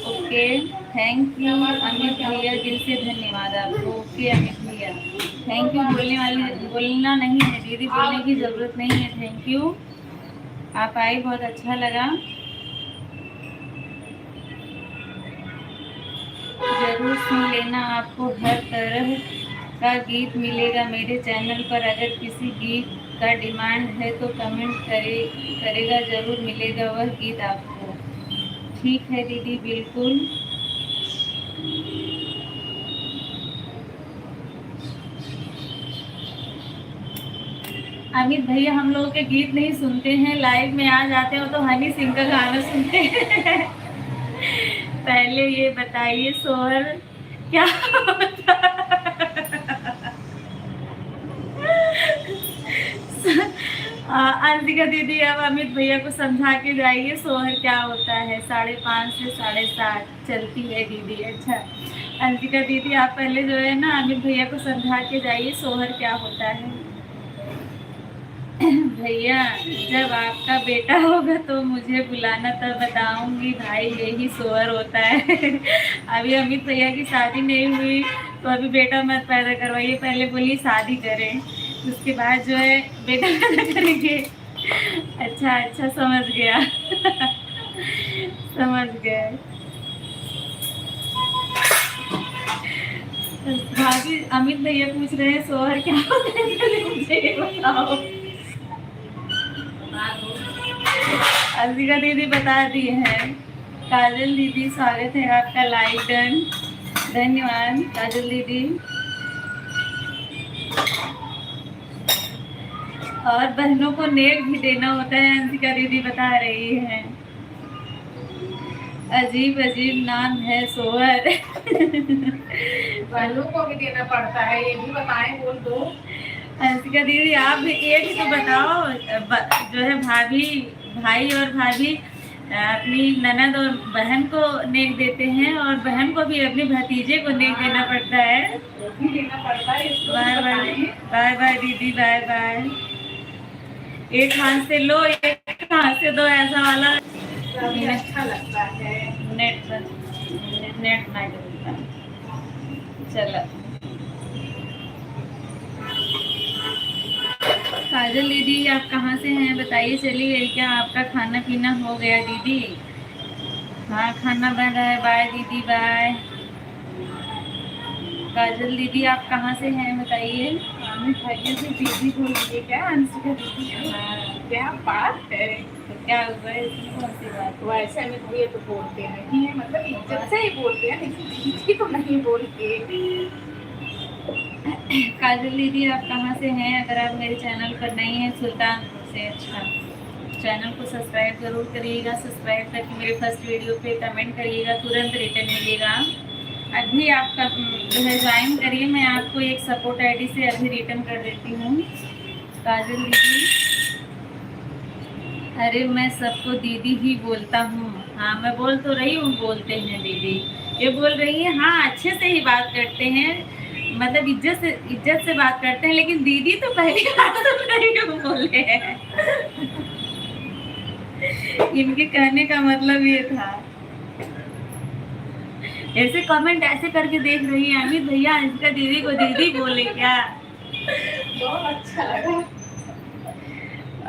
ओके, थैंक यू अमित भैया, दिल से धन्यवाद आपको। ओके अमित भैया, थैंक यू। बोलना नहीं है दीदी, बोलने की ज़रूरत नहीं है। थैंक यू, आप आई, बहुत अच्छा लगा। ज़रूर सुन लेना, आपको हर तरह का गीत मिलेगा मेरे चैनल पर। अगर किसी गीत का डिमांड है तो कमेंट करेगा, ज़रूर मिलेगा वह गीत आपको। ठीक है दीदी, बिल्कुल। अमित भैया, हम लोगों के गीत नहीं सुनते हैं, लाइव में आ जाते हो तो हनी सिंह का गाना सुनते हैं। पहले ये बताइए सोहर क्या होता है? अंशिका दीदी, अब अमित भैया को समझा के जाइए सोहर क्या होता है। 5:30 से 7:30 चलती है दीदी। अच्छा अंशिका दीदी, आप पहले जो है ना अमित भैया को समझा के जाइए सोहर क्या होता है। भैया, जब आपका बेटा होगा तो मुझे बुलाना, तब बताऊंगी भाई यही सोहर होता है। अभी अमित भैया की शादी नहीं हुई तो अभी बेटा मत पैदा करवाइए, पहले बोलिए शादी करें, उसके बाद जो है बेटा पैदा करेंगे। अच्छा अच्छा, समझ गया। समझ गए। भाभी, अमित भैया पूछ रहे हैं सोहर क्या होता है, पहले मुझे ये बताओ। अंशिका दीदी बता दी है। काजल दीदी, स्वागत है आपका, लाइक डन, धन्यवाद काजल दीदी। और बहनों को नेक भी देना होता है, अंशिका दीदी बता रही है। अजीब अजीब नाम है सोहर। बहनों को भी देना पड़ता है, ये भी बताएं, बोल दो। अंशिका दीदी आप भी एक ही तो बताओ, जो है भाभी, भाई और भाभी अपनी ननद और बहन को नेक देते हैं, और बहन को भी अपने भतीजे को नेक देना पड़ता है। वो भी देना पड़ता है, इसको बाय बाय, बताएं। बाय बाय दीदी, बाय बाय। एक हाथ से लो, एक हाथ से दो, ऐसा वाला तभी अच्छा लगता है। नेट पर नेट नहीं चलता। चलो काजल दीदी आप कहाँ से हैं बताइए, चली गई क्या आपका खाना पीना हो गया दीदी? हाँ खाना बन रहा है, बाय दीदी बाय। काजल दीदी आप कहाँ से हैं बताइए? अमित भैया से दीदी बोल रही है क्या? अंशिका दीदी, क्या बात है? तो क्या हुआ है, इसमें कौन सी बात? वैसे अमित भैया तो बोलते नहीं है, मतलब इज्जत से ही बोलते हैं, लेकिन दीदी तो नहीं बोलते। काजल दीदी आप कहाँ से हैं? अगर आप मेरे चैनल पर नहीं हैं सुल्तानपुर से, अच्छा चैनल को सब्सक्राइब जरूर करिएगा, सब्सक्राइब करके मेरे फर्स्ट वीडियो पे कमेंट करिएगा, तुरंत रिटर्न मिलेगा। अभी आपका जो है ज्वाइन करिए, मैं आपको एक सपोर्ट आईडी से अभी रिटर्न कर देती हूँ। काजल दीदी, अरे मैं सबको दीदी ही बोलता हूँ। हाँ मैं बोल तो रही हूँ, बोलते हैं दीदी, ये बोल रही है। हाँ अच्छे से ही बात करते हैं, मतलब इज्जत से बात करते हैं, लेकिन दीदी तो पहली बार सुन रही हूँ बोले हैं। इनके कहने का मतलब ये था। ऐसे कमेंट ऐसे करके देख रही है अमित भैया, इसका दीदी को दीदी बोले क्या? बहुत अच्छा लगा।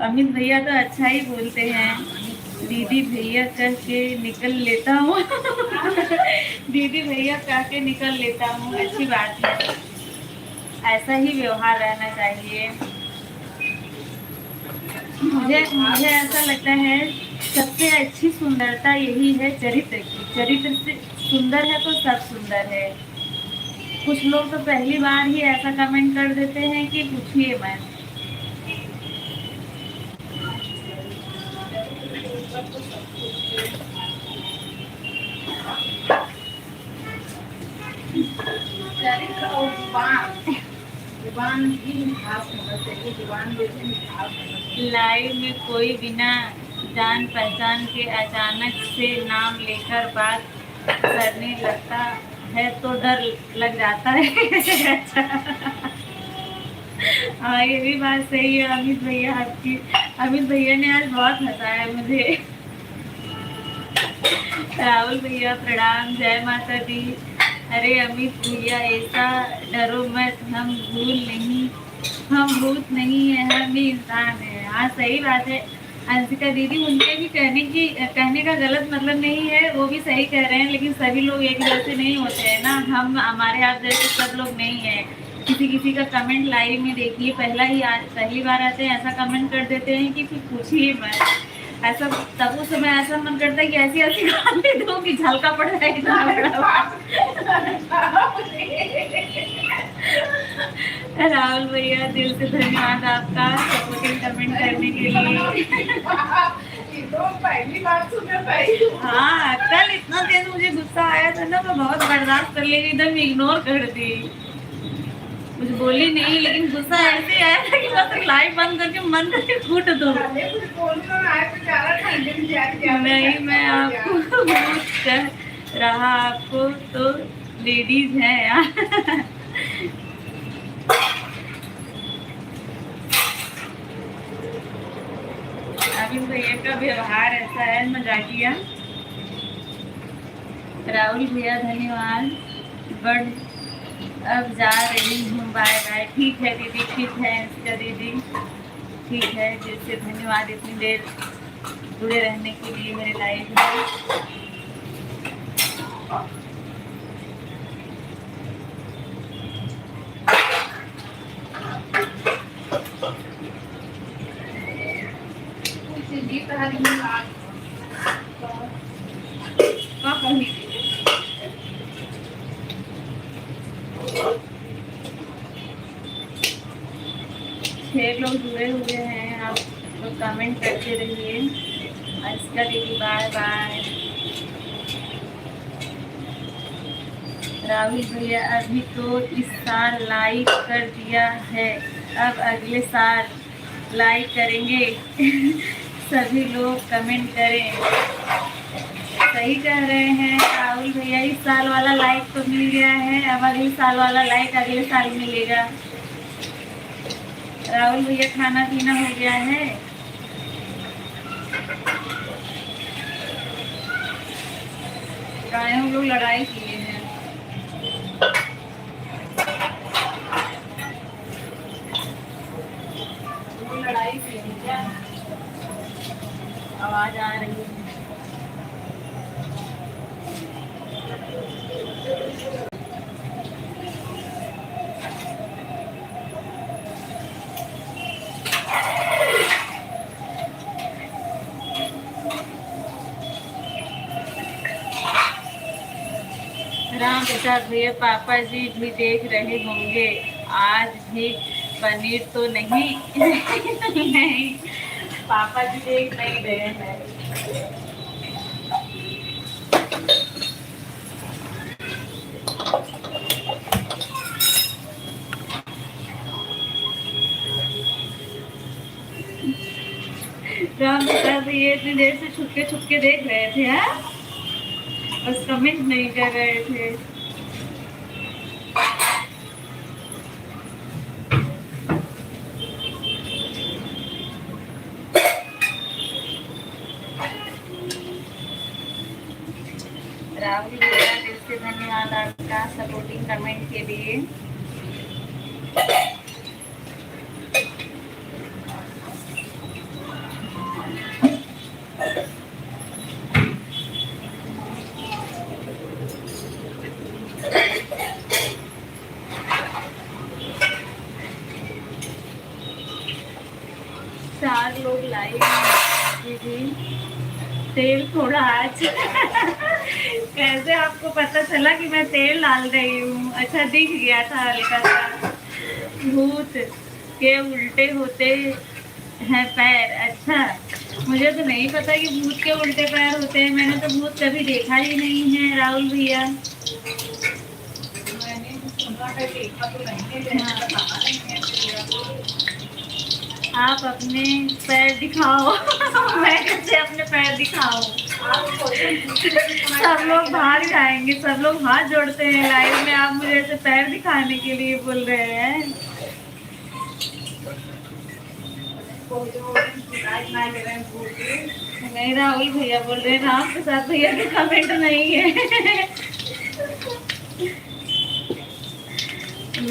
अमित भैया तो अच्छा ही बोलते हैं। दीदी भैया कह के निकल लेता हूँ। दीदी भैया कह के निकल लेता हूँ, अच्छी बात है, ऐसा ही व्यवहार रहना चाहिए। मुझे ऐसा लगता है सबसे अच्छी सुंदरता यही है चरित्र की। चरित्र से सुंदर है तो सब सुंदर है। कुछ लोग तो पहली बार ही ऐसा कमेंट कर देते हैं कि पूछिए मत। चरित्र और जुबान भी मिठास होना चाहिए, जुबान जैसे मिठास होना चाहिए। लाइव में कोई बिना जान पहचान के अचानक से नाम लेकर बात करने लगता है तो डर लग जाता है। अच्छा हाँ ये भी बात सही है अमित भैया आपकी। अमित भैया ने आज बहुत हंसाया मुझे। राहुल भैया प्रणाम, जय माता दी। अरे अमित भैया ऐसा डरो मत, हम भूत नहीं है, हम भी इंसान है। हाँ सही बात है अंशिका दीदी, उनके भी कहने का गलत मतलब नहीं है, वो भी सही कह रहे हैं, लेकिन सभी लोग एक जैसे नहीं होते हैं ना। हमारे आप जैसे सब लोग नहीं है। किसी का कमेंट लाइव में देखिए, पहली बार आते हैं ऐसा कमेंट कर देते हैं कि फिर पूछिए मत। ऐसा तब उस समय ऐसा मन करता है कि ऐसी ऐसी गाली दो कि झलका पड़ जाए इतना बड़ा। राहुल भैया दिल से धन्यवाद आपका सपोर्टिंग कमेंट करने के लिए। तो पहली बार सुना भाई। हाँ कल इतना तेज मुझे गुस्सा आया था ना, मैं बहुत बर्दाश्त कर ली, एकदम इग्नोर कर दी, कुछ बोली नहीं, लेकिन गुस्सा ऐसे आया था कि बस लाइव बंद करके मन करके फूट दो। नहीं मैं आपको कह रहा, आपको तो लेडीज है यार। अभी भैया का व्यवहार ऐसा है मजाकिया। राहुल भैया धन्यवाद, बट अब जा रही हूँ, बाय बाय। ठीक है दीदी, ठीक है इसका दीदी, ठीक है। जिससे धन्यवाद इतनी देर जुड़े रहने के लिए मेरे लाइफ में। छह लोग जुड़े हुए हैं, आप तो कमेंट करते रहिए। इसका दीदी बाय बाय। राहुल भैया अभी तो इस साल लाइक कर दिया है, अब अगले साल लाइक करेंगे। सभी लोग कमेंट करें। सही कह रहे हैं राहुल भैया, इस साल वाला लाइक तो मिल गया है, अब अगले साल वाला लाइक अगले साल मिलेगा। राहुल भैया खाना पीना हो गया है? हम लोग लड़ाई किए हैं। लड़ाई किए हैं क्या? आवाज आ रही है। राम प्रसाद भैया पापा जी भी देख रहे होंगे, आज भी पनीर तो नहीं? नहीं, पापा जी देख नहीं रहे हैं। राम प्रसाद भैया इतनी देर से छुपके छुपके देख रहे थे, हाँ? बस कमेंट नहीं कर रहे थे। राहुल भैया दिल से धन्यवाद आपका सपोर्टिंग कमेंट के लिए। चार लोग लाइव जी। तेल थोड़ा आज कैसे आपको पता चला कि मैं तेल डाल रही हूँ? अच्छा, दिख गया था हल्का सा। भूत के उल्टे होते हैं पैर? अच्छा, मुझे तो नहीं पता कि भूत के उल्टे पैर होते हैं। मैंने तो भूत कभी देखा ही नहीं है राहुल भैया। मैंने सुना है, देखा तो नहीं है। आप अपने पैर दिखाओ। मैं कैसे अपने पैर दिखाऊं? सब लोग बाहर जाएंगे, सब लोग हाथ जोड़ते हैं लाइव में, आप मुझे ऐसे पैर दिखाने के लिए बोल रहे हैं? नहीं, राहुल भैया बोल रहे हैं, राम प्रसाद भैया के कमेंट नहीं है।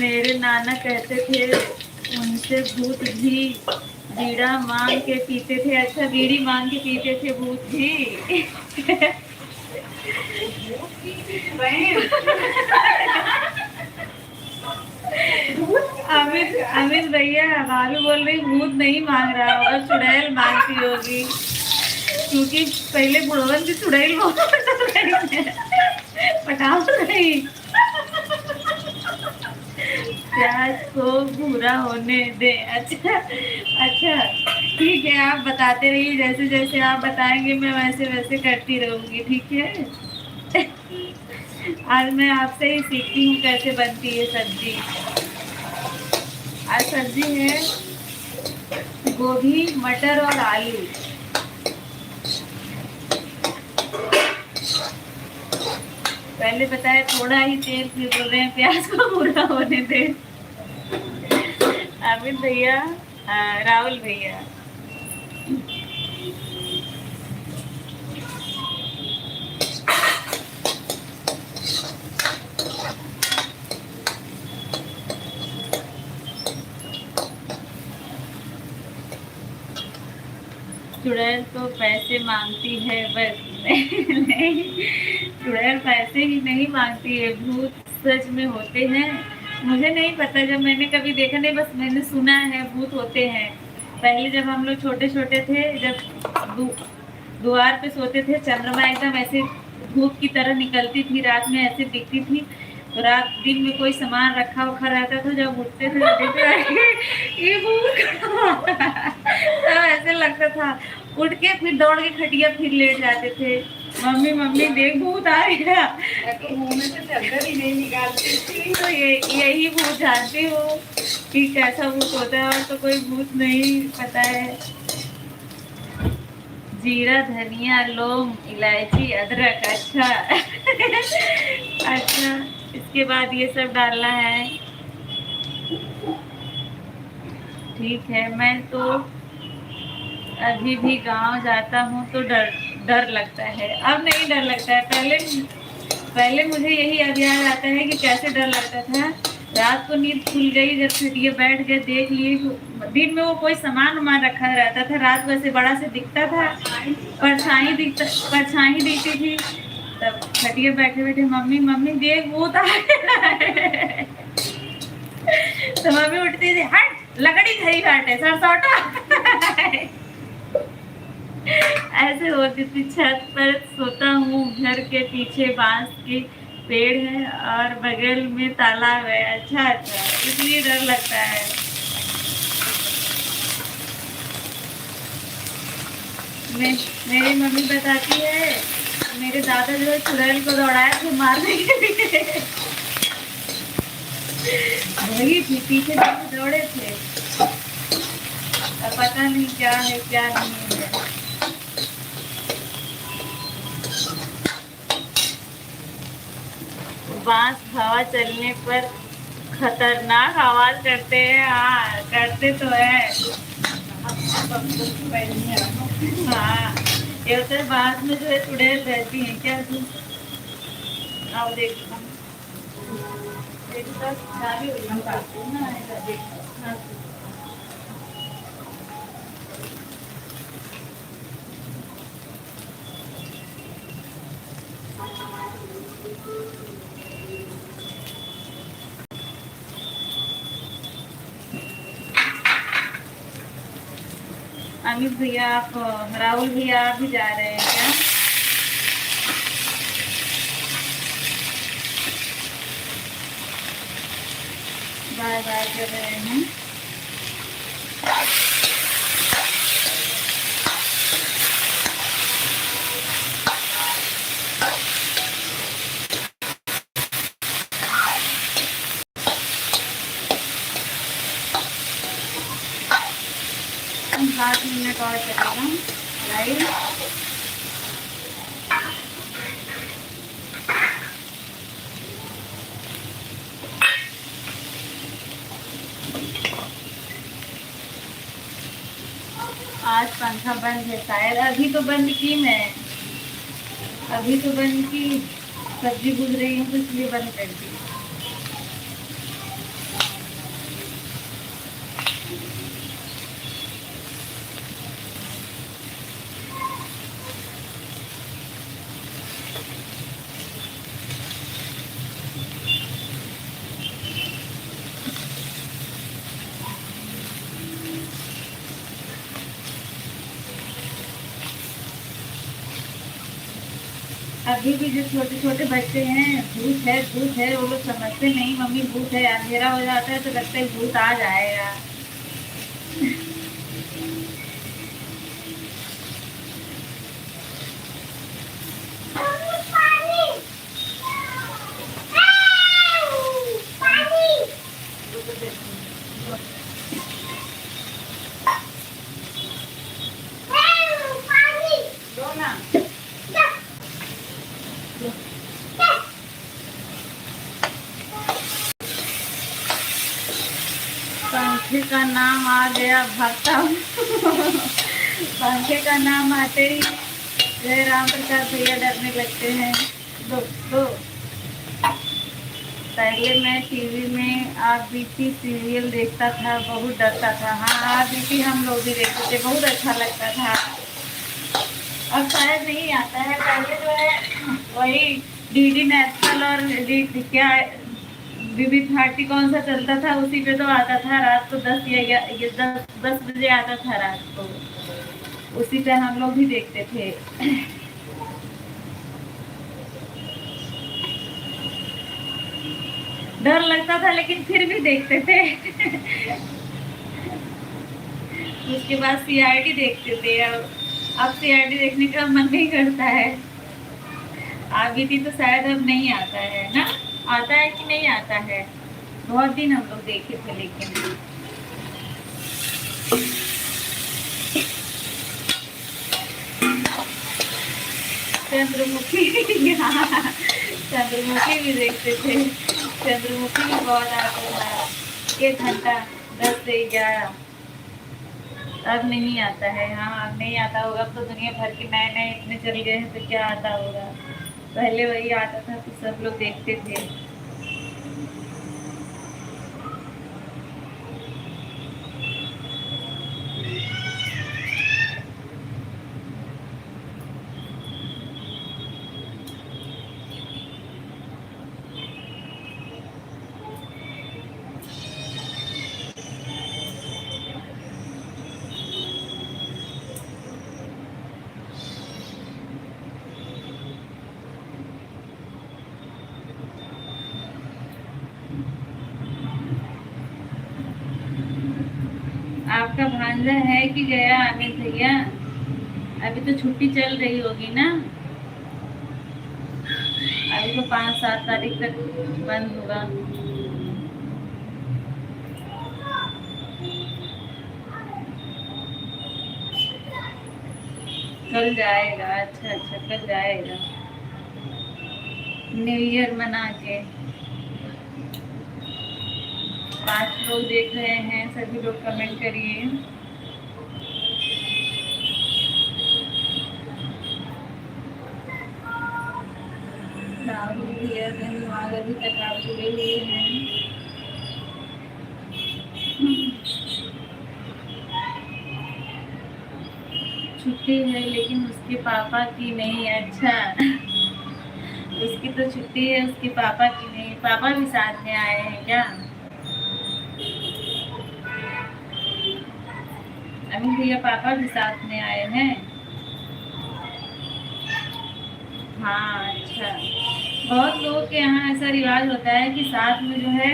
मेरे नाना कहते थे उनसे भूत भी बीड़ा मांग के पीते थे। अच्छा, बीड़ी मांग के पीते थे भूत भी? अमित भैया भालू बोल रही भूत नहीं मांग रहा होगा, चुड़ैल मांगती होगी, क्योंकि पहले बुढ़वन की चुड़ैल पटाओ नहीं। प्याज को भूरा होने दे। अच्छा अच्छा, ठीक है, आप बताते रहिए, जैसे जैसे आप बताएंगे मैं वैसे वैसे करती रहूंगी, ठीक है? आज मैं आपसे ही सीखती हूँ कैसे बनती है सब्जी। आज सब्जी है गोभी, मटर और आलू। पहले बताया थोड़ा ही तेल, फिर बोल रहे हैं प्याज को पूरा होने दे। अमित भैया, राहुल भैया। चुड़ैल तो पैसे मांगती है बस। नहीं, चुड़ैल पैसे ही नहीं मांगती है, भूत सच में होते हैं। मुझे नहीं पता, जब मैंने कभी देखा नहीं, बस मैंने सुना है भूत होते हैं। पहले जब हम लोग छोटे छोटे थे, जब द्वार पे सोते थे, चंद्रमा एकदम ऐसे धूप की तरह निकलती थी, रात में ऐसे दिखती थी, तो रात दिन में कोई सामान रखा उखा रहता था, जब उठते थे ये भूत तो ऐसे लगता था। उठ के फिर दौड़ के खटिया फिर लेट जाते थे। मम्मी मम्मी देख भूत आ गया। मैं तो मुंह में से चादर ही नहीं निकालती थी। तो ये यही भूत जानती हूँ कि कैसा भूत होता है, और तो कोई भूत नहीं पता है। जीरा, धनिया, लौंग, इलायची, अदरक, अच्छा। अच्छा, इसके बाद ये सब डालना है। ठीक है। मैं तो अभी भी गांव जाता हूँ तो डर डर लगता है। अब नहीं डर लगता है। पहले पहले मुझे यही अब याद आता है कि कैसे डर लगता था। रात को नींद खुल गई, जब खटिया बैठ गए, देख लिए दिन में वो कोई सामान वामान रखा रहता था, रात को ऐसे बड़ा से दिखता था, परछाई दिखती थी। तब खटिया बैठे बैठे मम्मी मम्मी देख भूत आ गया है। तो मम्मी उठती थी, हट लकड़ी खरी हट है सरसौटा। ऐसे होती थी। छत पर सोता हूँ, घर के पीछे बांस के पेड़ है और बगल में तालाब है। अच्छा अच्छा, इसलिए डर लगता है। मेरी मम्मी बताती है मेरे दादा जो है चुड़ैल को दौड़ाया थे मारने के लिए। वही थी, पीछे पीछे दौड़े थे। अब पता नहीं क्या है क्या नहीं है। बांस हवा चलने पर खतरनाक आवाज करते हैं। हाँ करते तो है। हाँ, ये होता है बांस में जो है चुड़ैल रहती है क्या तू? आओ देखो देखो चाबी ना देखो। हाँ अमित भैया, आप राहुल भैया आप भी जा रहे हैं क्या? बाय बाय कर रहे हैं। हम 7 मिनट और चलेगा लाइव। आज पंखा बंद है शायद, अभी तो बंद की मैं, अभी तो बंद की। सब्जी भून रही हूँ तो इसलिए बंद कर दी। अभी भी जो छोटे छोटे बच्चे हैं भूत है वो लोग समझते नहीं। मम्मी भूत है, अंधेरा हो जाता है तो लगता है भूत आ जाएगा। पंखे का नाम आ गया, भागता हूँ। पंखे का नाम आते ही जय राम प्रसाद भैया डरने लगते हैं। दो दो पहले मैं टीवी में आरबीटी सीरियल देखता था, बहुत डरता था। हाँ आरबीटी हम लोग भी देखते थे, बहुत अच्छा लगता था। अब शायद नहीं आता है। पहले जो है वही डीडी नेशनल और क्या विविध भारती कौन सा चलता था, उसी पे तो आता था रात को 10 या 10 बजे आता था रात को, उसी पे हम लोग भी देखते थे। डर लगता था लेकिन फिर भी देखते थे। उसके बाद सीआईडी देखते थे। अब सीआईडी देखने का मन नहीं करता है। आगे तो शायद अब नहीं आता है ना, आता है कि नहीं आता है? बहुत दिन हम लोग देखे थे लेकिन। चंद्रमुखी चंद्रमुखी भी देखते थे, चंद्रमुखी भी बहुत आता था। 1 घंटा 10 से 11। अब नहीं आता है। हाँ, अब नहीं आता होगा। अब तो दुनिया भर के नए नए इतने चल गए हैं तो क्या आता होगा। पहले वही आता था तो सब लोग देखते थे। आपका भांजा है कि गया अमित भैया? अभी तो छुट्टी चल रही होगी ना। अभी तो 5-7 तारीख तक बंद होगा। कल जाएगा? अच्छा अच्छा, कल जाएगा न्यू ईयर मना के। 5 लोग देख रहे हैं, सभी लोग कमेंट करिए। राहुल भैया धन्यवाद, अभी तक आप जुड़े हुए हैं। छुट्टी है लेकिन उसके पापा की नहीं। अच्छा, उसकी तो छुट्टी है, उसके पापा की नहीं। पापा भी साथ में आए हैं क्या? अमित भैया पापा भी साथ में आए हैं? हाँ, अच्छा। बहुत लोगों के यहाँ ऐसा रिवाज होता है कि साथ में जो है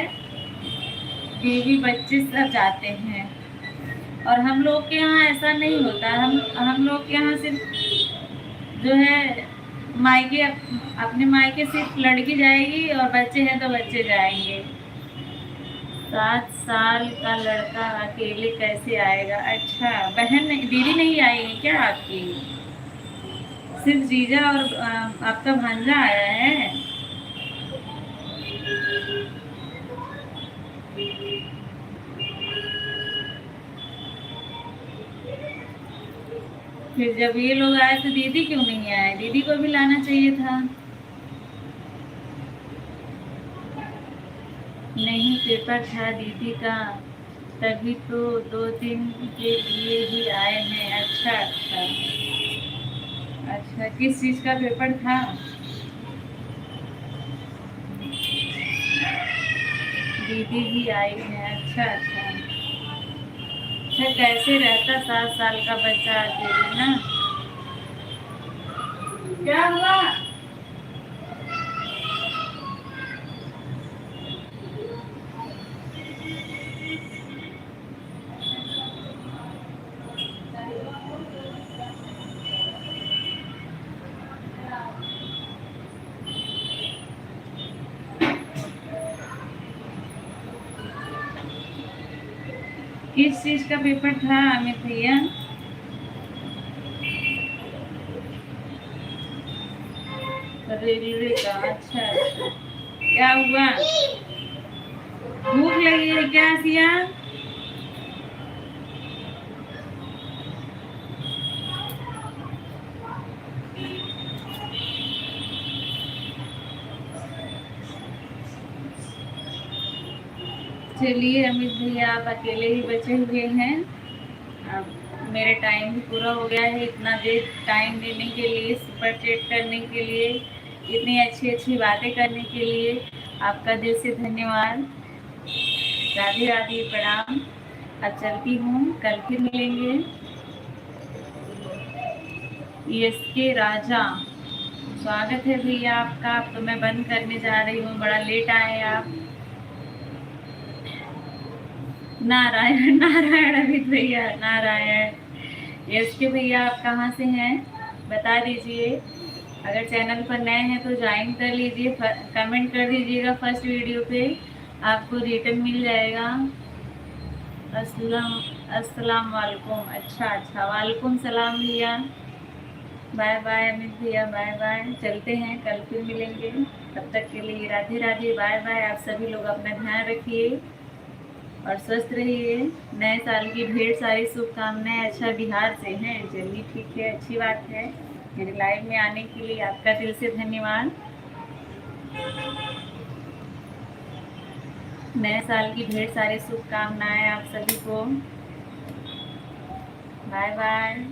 बीवी बच्चे सब जाते हैं, और हम लोग के यहाँ ऐसा नहीं होता। हम लोग के यहाँ सिर्फ जो है मायके, अपने मायके सिर्फ लड़की जाएगी और बच्चे हैं तो बच्चे जाएंगे। 7 साल का लड़का अकेले कैसे आएगा? अच्छा, बहन नहीं, दीदी नहीं आई है क्या आपकी? सिर्फ जीजा और आपका भांजा आया है? फिर जब ये लोग आए तो दीदी क्यों नहीं आए? दीदी को भी लाना चाहिए था। नहीं, पेपर था दीदी का, तभी तो 2 दिन के लिए ही आए हैं। अच्छा अच्छा अच्छा, किस चीज का पेपर था? दीदी भी आई है। अच्छा अच्छा अच्छा, कैसे रहता 7 साल का बच्चा अकेले ना? क्या हुआ? किस चीज का पेपर था अमित भैया? रेलवे का। अच्छा अच्छा, क्या हुआ? भूख लगी है क्या सिया? चलिए अमित भैया, आप अकेले ही बचे हुए हैं। अब मेरे टाइम भी पूरा हो गया है। इतना देर टाइम देने के लिए, सुपर चैट करने के लिए, इतनी अच्छी अच्छी बातें करने के लिए आपका दिल से धन्यवाद। राधे राधे, प्रणाम। अब चलती हूँ, कल फिर मिलेंगे। के राजा, स्वागत है भैया आपका। अब तो मैं बंद करने जा रही हूँ, बड़ा लेट आए आप। नारायण नारायण अमित भैया, नारायण। के भैया आप कहाँ से हैं, बता दीजिए। अगर चैनल पर नए हैं तो ज्वाइन कर लीजिए, कमेंट कर दीजिएगा फर्स्ट वीडियो पे, आपको रिटर्न मिल जाएगा। अस्सलाम अस्सलाम वालेकुम। अच्छा अच्छा, वालेकुम सलाम भैया। बाय बाय अमित भैया, बाय बाय। चलते हैं, कल फिर मिलेंगे। तब तक के लिए राधे राधे, बाय बाय। आप सभी लोग अपना ध्यान रखिए और स्वस्थ रहिए। नए साल की ढेर सारी शुभकामनाएं। अच्छा, बिहार से हैं, चलिए ठीक है, अच्छी बात है। मेरे लाइव में आने के लिए आपका दिल से धन्यवाद। नए साल की ढेर सारी शुभकामनाएं आप सभी को। Bye bye.